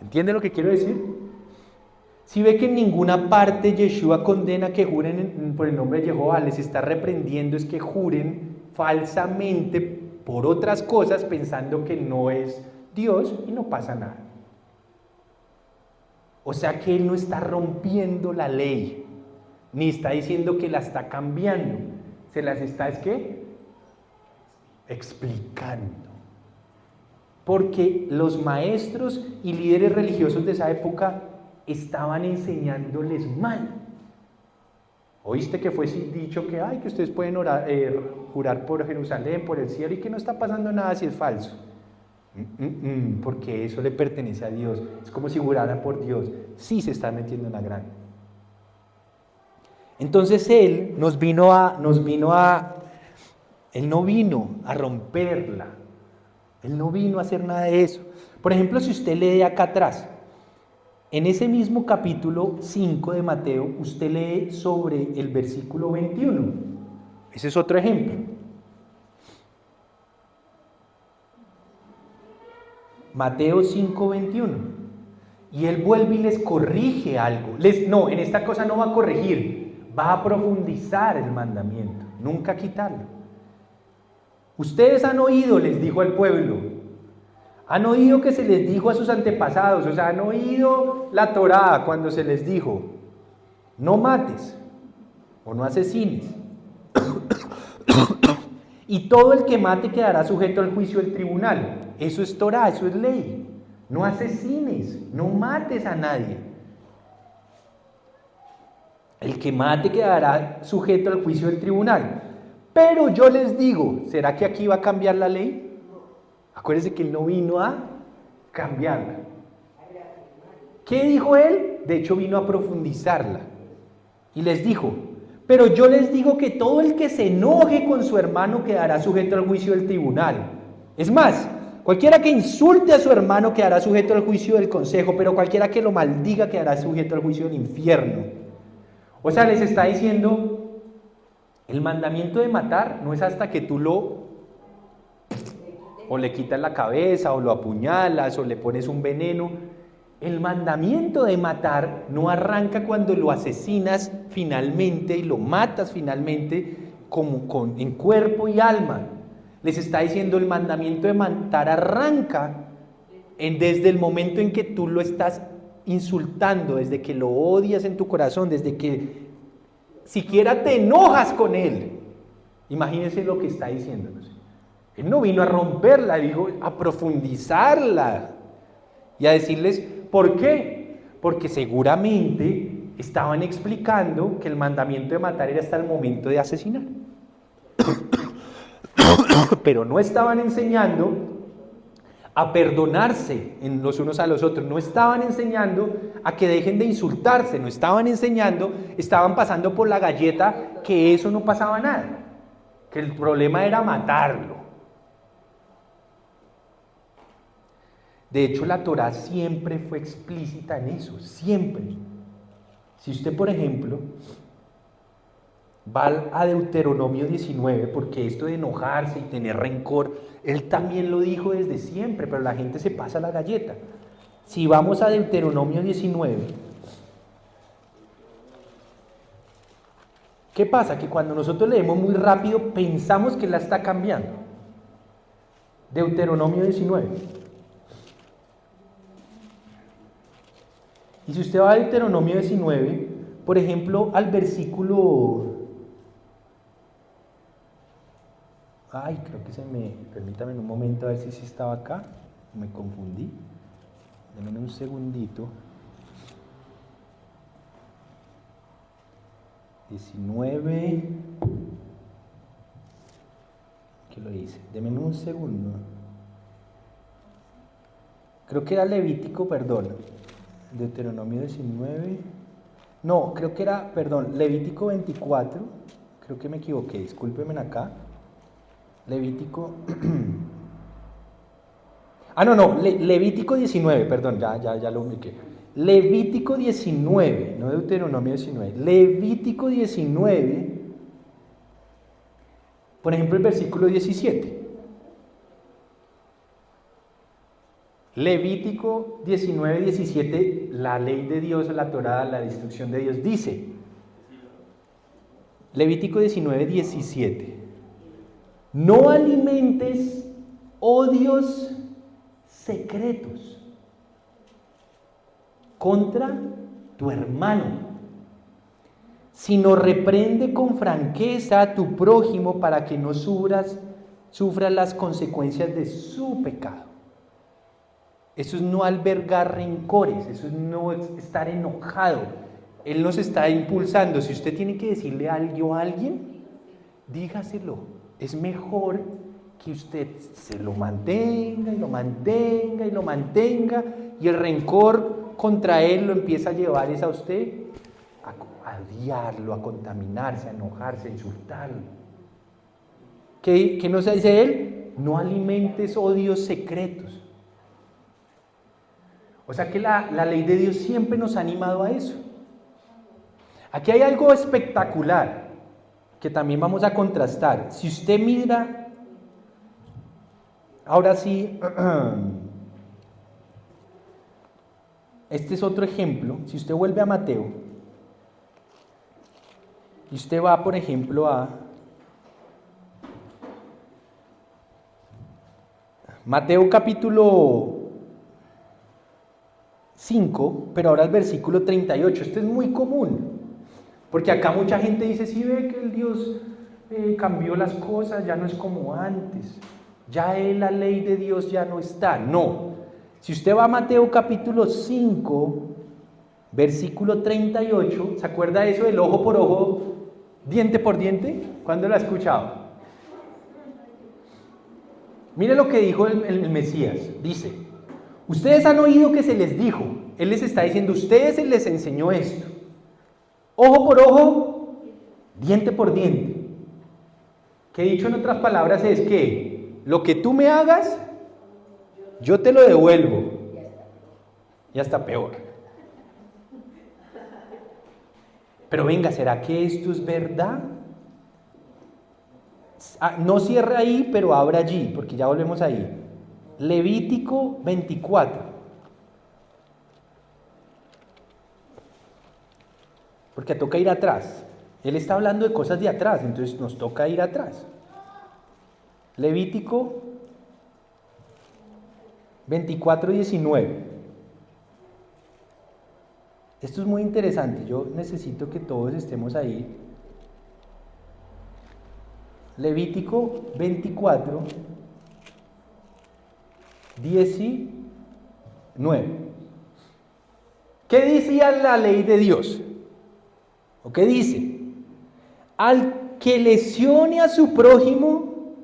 ¿Entienden lo que quiero decir? Si ve que en ninguna parte Yeshua condena que juren por el nombre de Jehová, les está reprendiendo es que juren falsamente por otras cosas pensando que no es Dios y no pasa nada. O sea que Él no está rompiendo la ley, ni está diciendo que la está cambiando, se las está, ¿es qué? Explicando. Porque los maestros y líderes religiosos de esa época estaban enseñándoles mal. ¿Oíste que fue dicho que, que ustedes pueden jurar por Jerusalén, por el cielo, y que no está pasando nada si es falso? Porque eso le pertenece a Dios. Es como si juraran por Dios. Sí se están metiendo en la gran. Entonces Él Él no vino a romperla. Él no vino a hacer nada de eso. Por ejemplo, si usted lee acá atrás, en ese mismo capítulo 5 de Mateo, usted lee sobre el versículo 21. Ese es otro ejemplo. Mateo 5:21. Y Él vuelve y les corrige algo. No, en esta cosa no va a corregir, va a profundizar el mandamiento, nunca quitarlo. Ustedes han oído, les dijo al pueblo, han oído que se les dijo a sus antepasados, o sea, han oído la Torá cuando se les dijo, no mates o no asesines. Y todo el que mate quedará sujeto al juicio del tribunal. Eso es Torá, eso es ley. No asesines, no mates a nadie. El que mate quedará sujeto al juicio del tribunal. Pero yo les digo, ¿será que aquí va a cambiar la ley? Acuérdense que Él no vino a cambiarla. ¿Qué dijo Él? De hecho vino a profundizarla. Y les dijo, pero yo les digo que todo el que se enoje con su hermano quedará sujeto al juicio del tribunal. Es más, cualquiera que insulte a su hermano quedará sujeto al juicio del consejo, pero cualquiera que lo maldiga quedará sujeto al juicio del infierno. O sea, les está diciendo, el mandamiento de matar no es hasta que tú o le quitas la cabeza, o lo apuñalas, o le pones un veneno. El mandamiento de matar no arranca cuando lo asesinas finalmente y lo matas finalmente en cuerpo y alma. Les está diciendo, el mandamiento de matar arranca desde el momento en que tú lo estás insultando, desde que lo odias en tu corazón, desde que siquiera te enojas con él. Imagínense lo que está diciéndonos. Él no vino a romperla, dijo a profundizarla y a decirles, ¿por qué? Porque seguramente estaban explicando que el mandamiento de matar era hasta el momento de asesinar. Pero no estaban enseñando a perdonarse en los unos a los otros, no estaban enseñando a que dejen de insultarse, no estaban enseñando, estaban pasando por la galleta que eso no pasaba nada, que el problema era matarlo. De hecho, la Torá siempre fue explícita en eso, siempre. Si usted, por ejemplo, va a Deuteronomio 19, porque esto de enojarse y tener rencor, Él también lo dijo desde siempre, pero la gente se pasa la galleta. Si vamos a Deuteronomio 19, ¿qué pasa? Que cuando nosotros leemos muy rápido, pensamos que la está cambiando. Deuteronomio 19. Y si usted va a Deuteronomio 19, por ejemplo, al versículo... creo que permítame un momento a ver si estaba acá, me confundí. Denme un segundito. 19. ¿Qué lo hice? Denme un segundo. Creo que era Levítico, perdón. Deuteronomio 19. No, creo que era, perdón, Levítico 24. Creo que me equivoqué, discúlpenme acá. Levítico. Levítico 19, perdón, ya lo ubiqué. Levítico 19, no Deuteronomio 19. Levítico 19, por ejemplo, el versículo 17. Levítico 19:17, la ley de Dios, la Torá, la instrucción de Dios dice, Levítico 19:17, no alimentes odios secretos contra tu hermano, sino reprende con franqueza a tu prójimo para que no sufras las consecuencias de su pecado. Eso es no albergar rencores, eso es no estar enojado. Él nos está impulsando. Si usted tiene que decirle algo a alguien, dígaselo. Es mejor que usted se lo mantenga y lo mantenga y lo mantenga, y el rencor contra él lo empieza a llevar a usted a odiarlo, a contaminarse, a enojarse, a insultarlo. ¿Qué nos dice él? No alimentes odios secretos. O sea que la ley de Dios siempre nos ha animado a eso. Aquí hay algo espectacular que también vamos a contrastar. Si usted mira, ahora sí, este es otro ejemplo. Si usted vuelve a Mateo, y usted va, por ejemplo, a Mateo capítulo 5, pero ahora el versículo 38. Este es muy común, porque acá mucha gente dice, sí ve que el Dios cambió las cosas, ya no es como antes, ya la ley de Dios ya no está. No, si usted va a Mateo capítulo 5, versículo 38, ¿se acuerda eso del ojo por ojo, diente por diente? ¿Cuándo lo ha escuchado? Mire lo que dijo el Mesías, dice, ustedes han oído que se les dijo, él les está diciendo, ustedes se les enseñó esto, ojo por ojo, diente por diente. Que dicho en otras palabras es que lo que tú me hagas, yo te lo devuelvo, y hasta peor. Pero venga, ¿será que esto es verdad? No cierre ahí, pero abra allí, porque ya volvemos ahí. Levítico 24. Porque toca ir atrás. Él está hablando de cosas de atrás, entonces nos toca ir atrás. Levítico 24:19. Esto es muy interesante, yo necesito que todos estemos ahí. Levítico 24:19. ¿Qué decía la ley de Dios? ¿O qué dice? Al que lesione a su prójimo,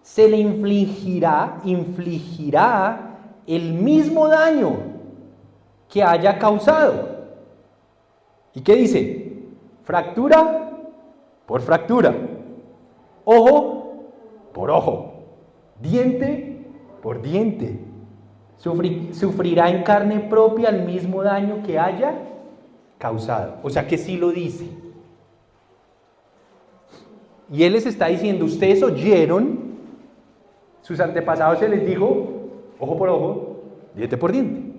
se le infligirá el mismo daño que haya causado. ¿Y qué dice? Fractura por fractura, ojo por ojo, diente por diente. Sufrirá en carne propia el mismo daño que haya causado. O sea que sí lo dice. Y él les está diciendo, ustedes oyeron, sus antepasados se les dijo, ojo por ojo, diente por diente.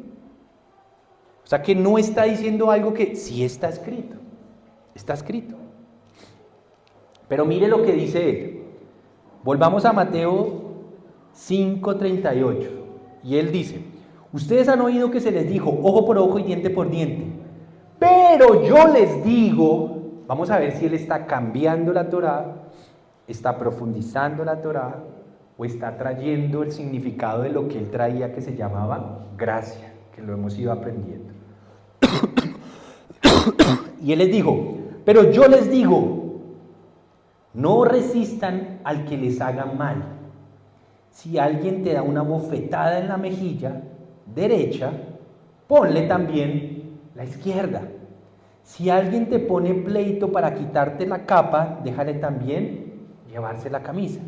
O sea que no está diciendo algo que sí está escrito. Está escrito. Pero mire lo que dice él. Volvamos a Mateo 5:38. Y él dice, ustedes han oído que se les dijo ojo por ojo y diente por diente. Pero yo les digo, vamos a ver si él está cambiando la Torá, está profundizando la Torá, o está trayendo el significado de lo que él traía, que se llamaba gracia, que lo hemos ido aprendiendo. Y él les dijo, pero yo les digo, no resistan al que les haga mal. Si alguien te da una bofetada en la mejilla derecha, ponle también la izquierda. Si alguien te pone pleito para quitarte la capa, déjale también llevarse la camisa.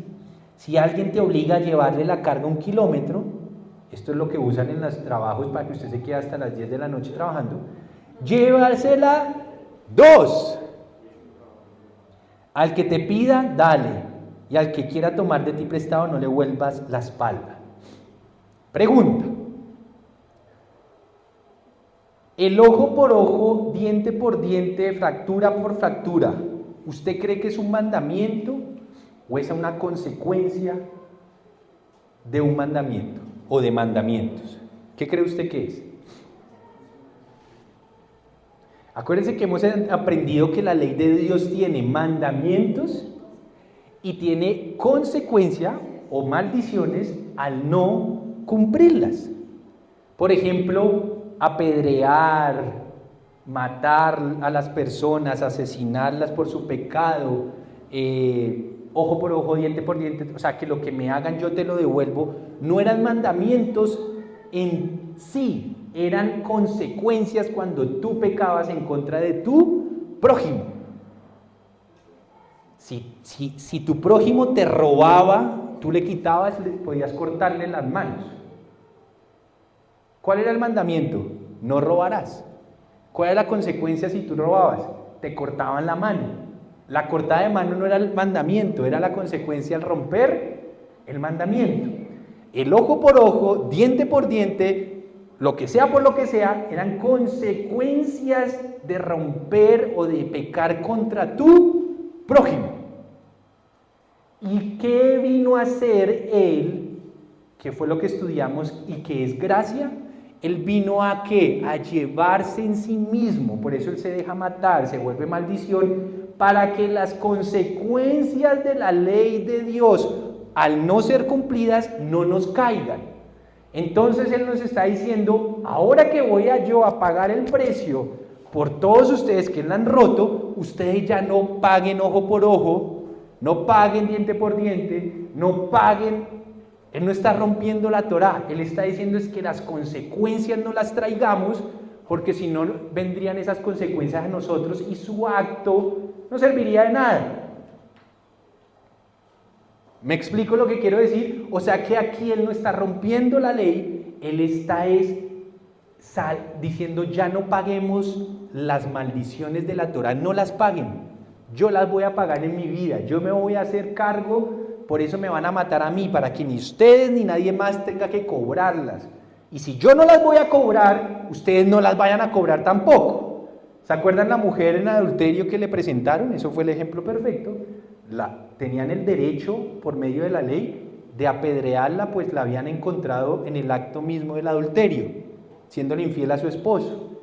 Si alguien te obliga a llevarle la carga 1 kilómetro, esto es lo que usan en los trabajos para que usted se quede hasta las 10 de la noche trabajando, llévasela 2. Al que te pida, dale, y al que quiera tomar de ti prestado, no le vuelvas la espalda. Pregunta, El ojo por ojo, diente por diente, fractura por fractura. ¿Usted cree que es un mandamiento o es una consecuencia de un mandamiento o de mandamientos? ¿Qué cree usted que es? Acuérdense que hemos aprendido que la ley de Dios tiene mandamientos y tiene consecuencia o maldiciones al no cumplirlas. Por ejemplo, apedrear, matar a las personas, asesinarlas por su pecado, ojo por ojo, diente por diente, o sea, que lo que me hagan yo te lo devuelvo, no eran mandamientos en sí, eran consecuencias cuando tú pecabas en contra de tu prójimo. Si tu prójimo te robaba, tú le quitabas, podías cortarle las manos. ¿Cuál era el mandamiento? No robarás. ¿Cuál era la consecuencia si tú robabas? Te cortaban la mano. La cortada de mano no era el mandamiento, era la consecuencia al romper el mandamiento. El ojo por ojo, diente por diente, lo que sea por lo que sea, eran consecuencias de romper o de pecar contra tu prójimo. ¿Y qué vino a hacer él? Que fue lo que estudiamos y que es gracia. Él vino a ¿qué? A llevarse en sí mismo, por eso él se deja matar, se vuelve maldición, para que las consecuencias de la ley de Dios, al no ser cumplidas, no nos caigan. Entonces él nos está diciendo, ahora que voy yo a pagar el precio por todos ustedes que la han roto, ustedes ya no paguen ojo por ojo, no paguen diente por diente, no paguen. Él no está rompiendo la Torá, él está diciendo es que las consecuencias no las traigamos, porque si no vendrían esas consecuencias a nosotros y su acto no serviría de nada. ¿Me explico lo que quiero decir? O sea que aquí él no está rompiendo la ley, él está diciendo ya no paguemos las maldiciones de la Torá, no las paguen, yo las voy a pagar en mi vida, yo me voy a hacer cargo. Por eso me van a matar a mí, para que ni ustedes ni nadie más tenga que cobrarlas. Y si yo no las voy a cobrar, ustedes no las vayan a cobrar tampoco. ¿Se acuerdan la mujer en adulterio que le presentaron? Eso fue el ejemplo perfecto. Tenían el derecho, por medio de la ley, de apedrearla, pues la habían encontrado en el acto mismo del adulterio, siéndole infiel a su esposo.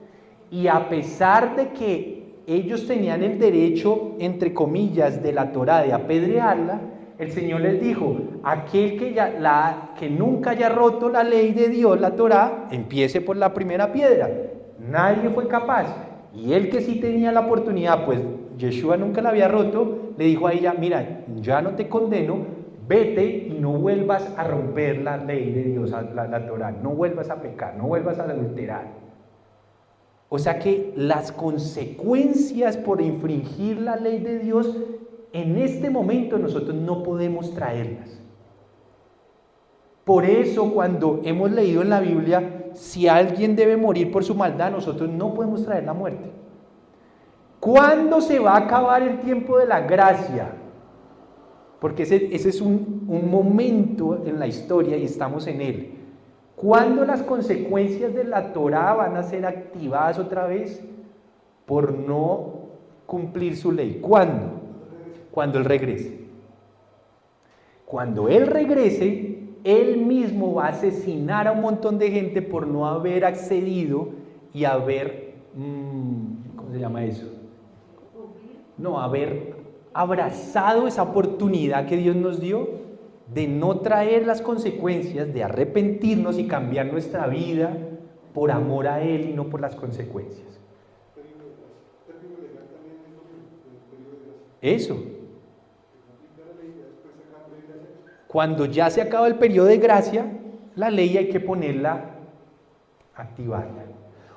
Y a pesar de que ellos tenían el derecho, entre comillas, de la Torá de apedrearla, el Señor les dijo, aquel que nunca haya roto la ley de Dios, la Torá, empiece por la primera piedra. Nadie fue capaz. Y él que sí tenía la oportunidad, pues Yeshua nunca la había roto, le dijo a ella, mira, ya no te condeno, vete y no vuelvas a romper la ley de Dios, la Torá, no vuelvas a pecar, no vuelvas a adulterar. O sea que las consecuencias por infringir la ley de Dios, en este momento nosotros no podemos traerlas. Por eso cuando hemos leído en la Biblia, si alguien debe morir por su maldad, nosotros no podemos traer la muerte. ¿Cuándo se va a acabar el tiempo de la gracia? Porque ese es un momento en la historia y estamos en él. ¿Cuándo las consecuencias de la Torá van a ser activadas otra vez por no cumplir su ley? ¿Cuándo? Cuando Él regrese. Cuando Él regrese, Él mismo va a asesinar a un montón de gente por no haber accedido y haber, ¿cómo se llama eso? No, haber abrazado esa oportunidad que Dios nos dio de no traer las consecuencias, de arrepentirnos y cambiar nuestra vida por amor a Él y no por las consecuencias. Eso. Cuando ya se acaba el periodo de gracia, la ley hay que ponerla, activarla.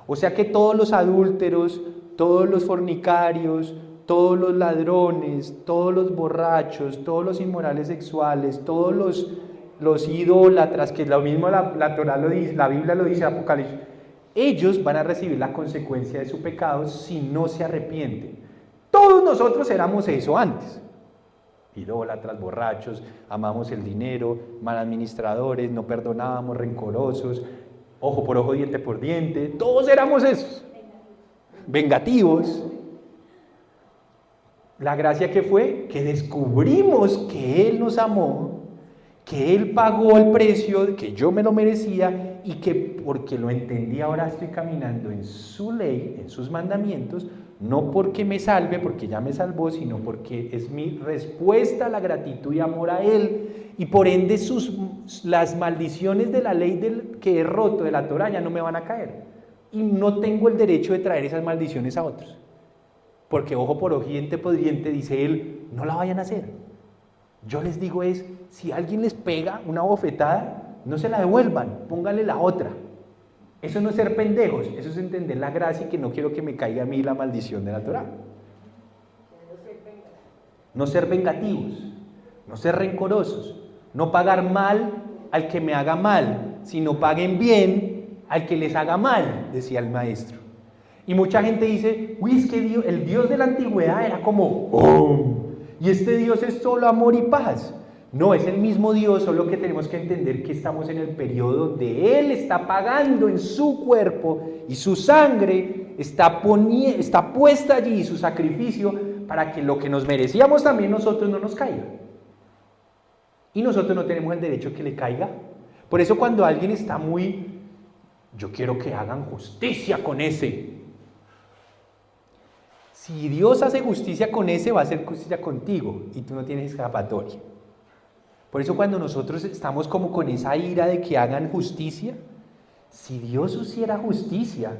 O sea que todos los adúlteros, todos los fornicarios, todos los ladrones, todos los borrachos, todos los inmorales sexuales, todos los idólatras, que lo mismo la Torá lo dice, la Biblia lo dice, Apocalipsis, ellos van a recibir la consecuencia de su pecado si no se arrepienten. Todos nosotros éramos eso antes. Idólatras, borrachos, amamos el dinero, mal administradores, no perdonábamos, rencorosos. ojo por ojo, diente por diente, todos éramos esos, vengativos. La gracia que fue que descubrimos que Él nos amó, que Él pagó el precio, que yo me lo merecía y que porque lo entendí ahora estoy caminando en su ley, en sus mandamientos, no porque me salve, porque ya me salvó, sino porque es mi respuesta a la gratitud y amor a Él, y por ende las maldiciones de la ley que he roto de la Torá ya no me van a caer, y no tengo el derecho de traer esas maldiciones a otros, porque ojo por ojo, diente por diente, dice Él, no la vayan a hacer. Yo les digo si alguien les pega una bofetada, no se la devuelvan, pónganle la otra. Eso no es ser pendejos, eso es entender la gracia y que no quiero que me caiga a mí la maldición de la Torá. No ser vengativos, no ser rencorosos, no pagar mal al que me haga mal, sino paguen bien al que les haga mal, decía el maestro. Y mucha gente dice, uy, es que el Dios de la antigüedad era como, ¡oh! Y este Dios es solo amor y paz. No, es el mismo Dios, solo que tenemos que entender que estamos en el periodo donde Él está pagando en su cuerpo y su sangre está puesta allí, su sacrificio, para que lo que nos merecíamos también nosotros no nos caiga. Y nosotros no tenemos el derecho que le caiga. Por eso cuando alguien está yo quiero que hagan justicia con ese. Si Dios hace justicia con ese, va a hacer justicia contigo y tú no tienes escapatoria. Por eso cuando nosotros estamos como con esa ira de que hagan justicia, si Dios hiciera justicia,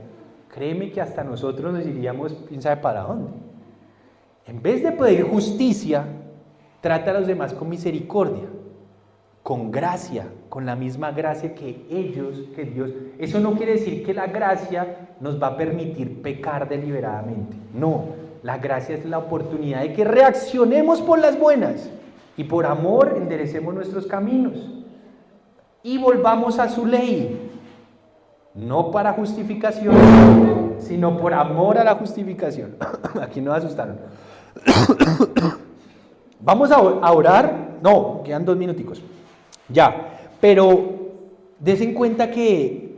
créeme que hasta nosotros nos iríamos, quién sabe para dónde. En vez de pedir justicia, trata a los demás con misericordia, con gracia, con la misma gracia que Dios. Eso no quiere decir que la gracia nos va a permitir pecar deliberadamente. No, la gracia es la oportunidad de que reaccionemos por las buenas y por amor enderecemos nuestros caminos y volvamos a su ley, no para justificación, sino por amor a la justificación. Aquí nos asustaron. Vamos a orar. No, quedan 2 minuticos. Ya, pero des cuenta que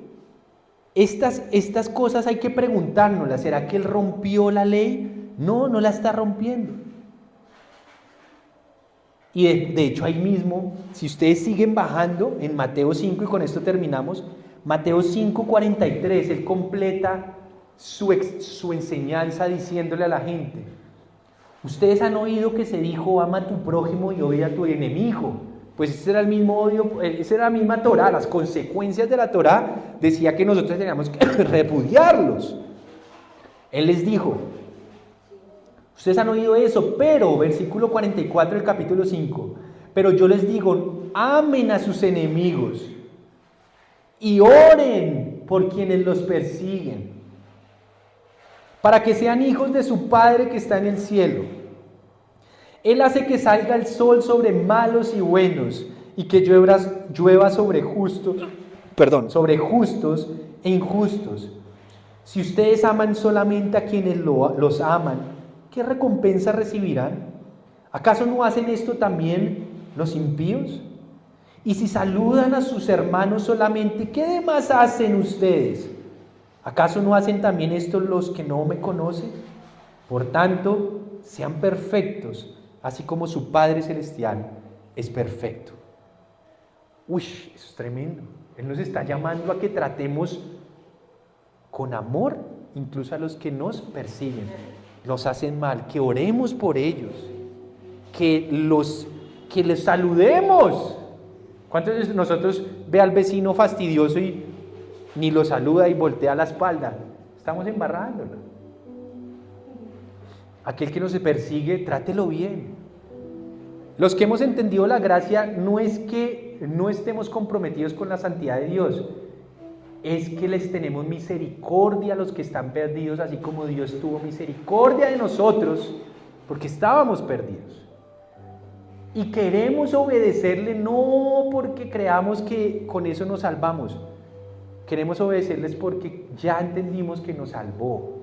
estas cosas hay que preguntárnoslas. ¿Será que Él rompió la ley? No, no la está rompiendo. Y de hecho ahí mismo, si ustedes siguen bajando en Mateo 5, y con esto terminamos, Mateo 5:43, Él completa su enseñanza diciéndole a la gente, ustedes han oído que se dijo, ama a tu prójimo y odia a tu enemigo. Pues ese era el mismo odio, esa era la misma Torá, las consecuencias de la Torá decía que nosotros teníamos que repudiarlos. Él les dijo, ustedes han oído eso, pero, versículo 44 del capítulo 5, pero yo les digo, amen a sus enemigos y oren por quienes los persiguen, para que sean hijos de su Padre que está en el cielo. Él hace que salga el sol sobre malos y buenos, y que llueva sobre justos e injustos. Si ustedes aman solamente a quienes los aman, ¿qué recompensa recibirán? ¿Acaso no hacen esto también los impíos? Y si saludan a sus hermanos solamente, ¿qué demás hacen ustedes? ¿Acaso no hacen también esto los que no me conocen? Por tanto, sean perfectos, así como su Padre Celestial es perfecto. Uy, eso es tremendo. Él nos está llamando a que tratemos con amor, incluso a los que nos persiguen, los hacen mal, que oremos por ellos, que les saludemos. ¿Cuántos de nosotros ve al vecino fastidioso y ni lo saluda y voltea la espalda? Estamos embarrándolo. Aquel que nos persigue, trátelo bien. Los que hemos entendido la gracia no es que no estemos comprometidos con la santidad de Dios, es que les tenemos misericordia a los que están perdidos, así como Dios tuvo misericordia de nosotros, porque estábamos perdidos. Y queremos obedecerle no porque creamos que con eso nos salvamos, queremos obedecerles porque ya entendimos que nos salvó.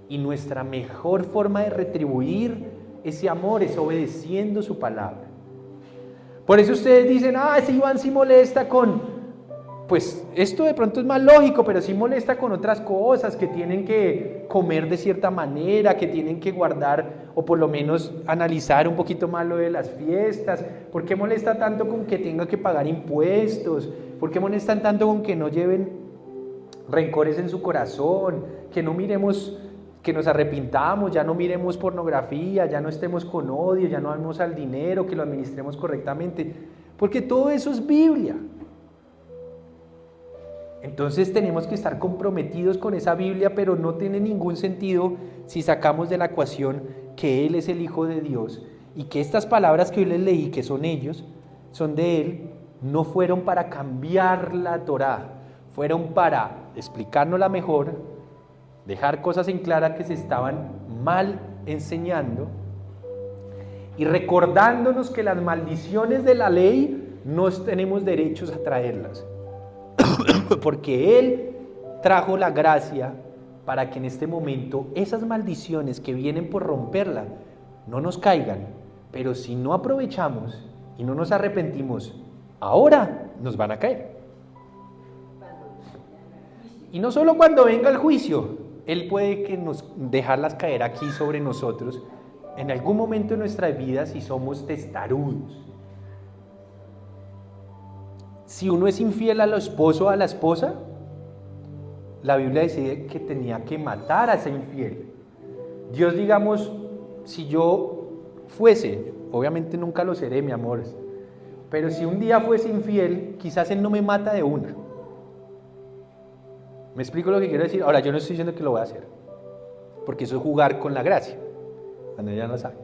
Y nuestra mejor forma de retribuir ese amor es obedeciendo su palabra. Por eso ustedes dicen, ese Iván sí molesta con pues esto de pronto es más lógico, pero sí molesta con otras cosas, que tienen que comer de cierta manera, que tienen que guardar o por lo menos analizar un poquito más lo de las fiestas. ¿Por qué molesta tanto con que tenga que pagar impuestos? ¿Por qué molestan tanto con que no lleven rencores en su corazón? Que no miremos, que nos arrepintamos, ya no miremos pornografía, ya no estemos con odio, ya no vamos al dinero, que lo administremos correctamente, porque todo eso es Biblia. Entonces tenemos que estar comprometidos con esa Biblia, pero no tiene ningún sentido si sacamos de la ecuación que Él es el Hijo de Dios y que estas palabras que hoy les leí, que son ellos, son de Él, no fueron para cambiar la Torá, fueron para explicárnosla mejor, dejar cosas en clara que se estaban mal enseñando y recordándonos que las maldiciones de la ley no tenemos derechos a traerlas. Porque Él trajo la gracia para que en este momento esas maldiciones que vienen por romperla no nos caigan, pero si no aprovechamos y no nos arrepentimos, ahora nos van a caer. Y no solo cuando venga el juicio, Él puede que nos dejarlas caer aquí sobre nosotros en algún momento de nuestras vidas si somos testarudos. Si uno es infiel al esposo o a la esposa, la Biblia dice que tenía que matar a ese infiel. Dios, digamos, si yo fuese, obviamente nunca lo seré, mi amor, pero si un día fuese infiel, quizás Él no me mata de una. ¿Me explico lo que quiero decir? Ahora, yo no estoy diciendo que lo voy a hacer, porque eso es jugar con la gracia, cuando ella no sabe.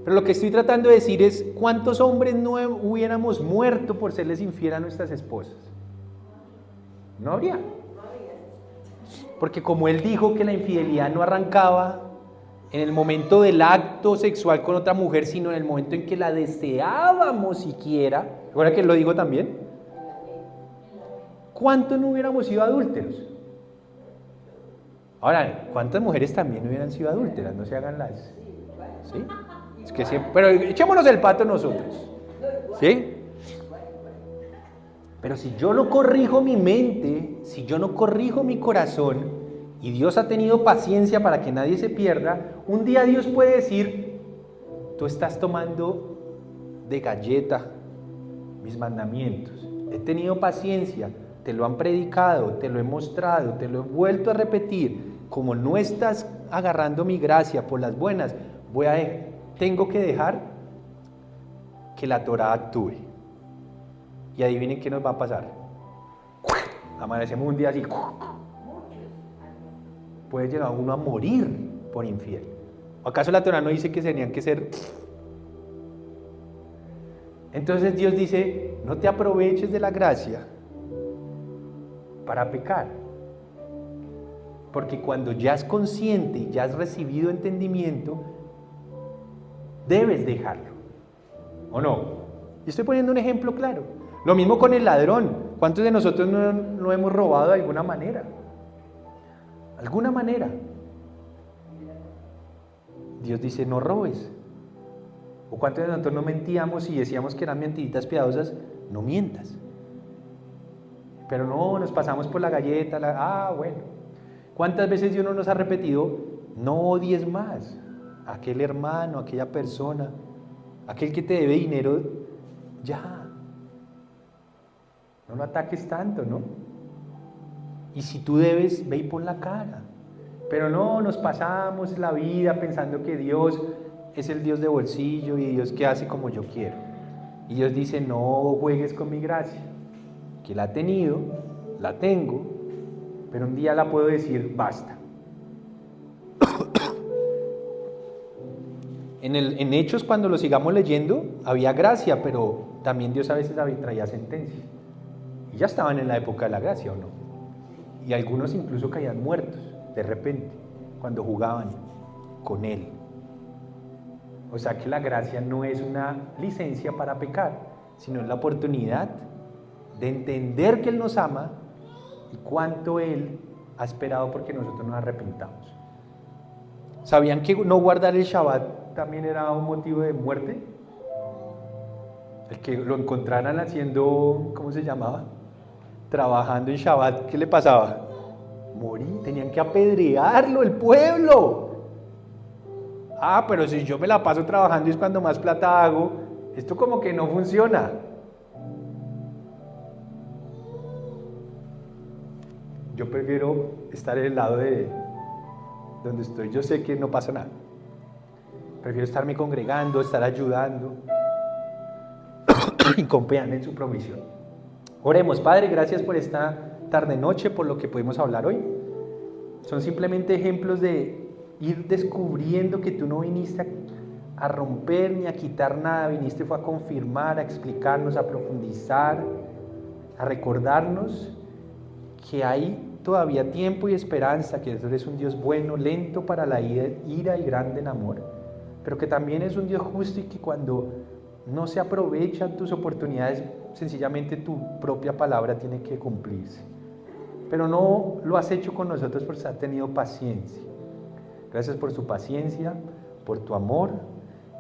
Pero lo que estoy tratando de decir es, ¿cuántos hombres no hubiéramos muerto por serles infiel a nuestras esposas? No habría. Porque como él dijo que la infidelidad no arrancaba en el momento del acto sexual con otra mujer, sino en el momento en que la deseábamos siquiera, ¿recuerda que él lo dijo también? ¿Cuántos no hubiéramos sido adúlteros? Ahora, ¿cuántas mujeres también hubieran sido adúlteras? No se hagan las... ¿Sí? Es que siempre, pero echémonos el pato nosotros, ¿sí? Pero si yo no corrijo mi mente, si yo no corrijo mi corazón, y Dios ha tenido paciencia para que nadie se pierda, un día Dios puede decir, tú estás tomando de galleta mis mandamientos, he tenido paciencia, te lo han predicado, te lo he mostrado, te lo he vuelto a repetir, como no estás agarrando mi gracia por las buenas, tengo que dejar que la Torá actúe. Y adivinen qué nos va a pasar. Amanecemos un día así. Puede llegar uno a morir por infiel. ¿O acaso la Torá no dice que tenían que ser? Entonces Dios dice, no te aproveches de la gracia para pecar. Porque cuando ya es consciente y ya has recibido entendimiento, debes dejarlo, ¿o no? Y estoy poniendo un ejemplo claro. Lo mismo con el ladrón. ¿Cuántos de nosotros no hemos robado de alguna manera? ¿Alguna manera? Dios dice, no robes. ¿O cuántos de nosotros no mentíamos y decíamos que eran mentiritas piadosas? No mientas. Pero no, nos pasamos por la galleta, bueno. ¿Cuántas veces Dios no nos ha repetido, no odies más a aquel hermano, a aquella persona, aquel que te debe dinero, ya, no lo ataques tanto, ¿no? Y si tú debes, ve y pon la cara. Pero no, nos pasamos la vida pensando que Dios es el Dios de bolsillo y Dios que hace como yo quiero. Y Dios dice, no juegues con mi gracia, que la he tenido, la tengo, pero un día la puedo decir, basta. En Hechos, cuando lo sigamos leyendo, había gracia, pero también Dios a veces traía sentencia. Y ya estaban en la época de la gracia, ¿o no? Y algunos incluso caían muertos, de repente, cuando jugaban con Él. O sea que la gracia no es una licencia para pecar, sino es la oportunidad de entender que Él nos ama y cuánto Él ha esperado porque nosotros nos arrepentamos. ¿Sabían que no guardar el Shabbat también era un motivo de muerte? El que lo encontraran haciendo, ¿cómo se llamaba? trabajando en Shabbat, ¿qué le pasaba? Morí, tenían que apedrearlo, el pueblo. Ah, pero si yo me la paso trabajando y es cuando más plata hago, esto como que no funciona. Yo prefiero estar en el lado de donde estoy, yo sé que no pasa nada. Prefiero estarme congregando, estar ayudando y confiando en su provisión. Oremos, Padre, gracias por esta tarde-noche, por lo que pudimos hablar hoy. Son simplemente ejemplos de ir descubriendo que tú no viniste a romper ni a quitar nada, viniste fue a confirmar, a explicarnos, a profundizar, a recordarnos que hay todavía tiempo y esperanza, que tú eres un Dios bueno, lento para la ira y grande en amor, pero que también es un Dios justo y que cuando no se aprovechan tus oportunidades, sencillamente tu propia palabra tiene que cumplirse. Pero no lo has hecho con nosotros porque has tenido paciencia. Gracias por su paciencia, por tu amor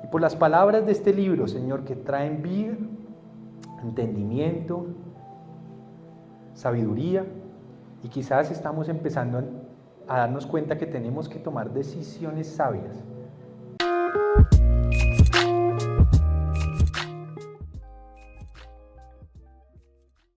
y por las palabras de este libro, Señor, que traen vida, entendimiento, sabiduría, y quizás estamos empezando a darnos cuenta que tenemos que tomar decisiones sabias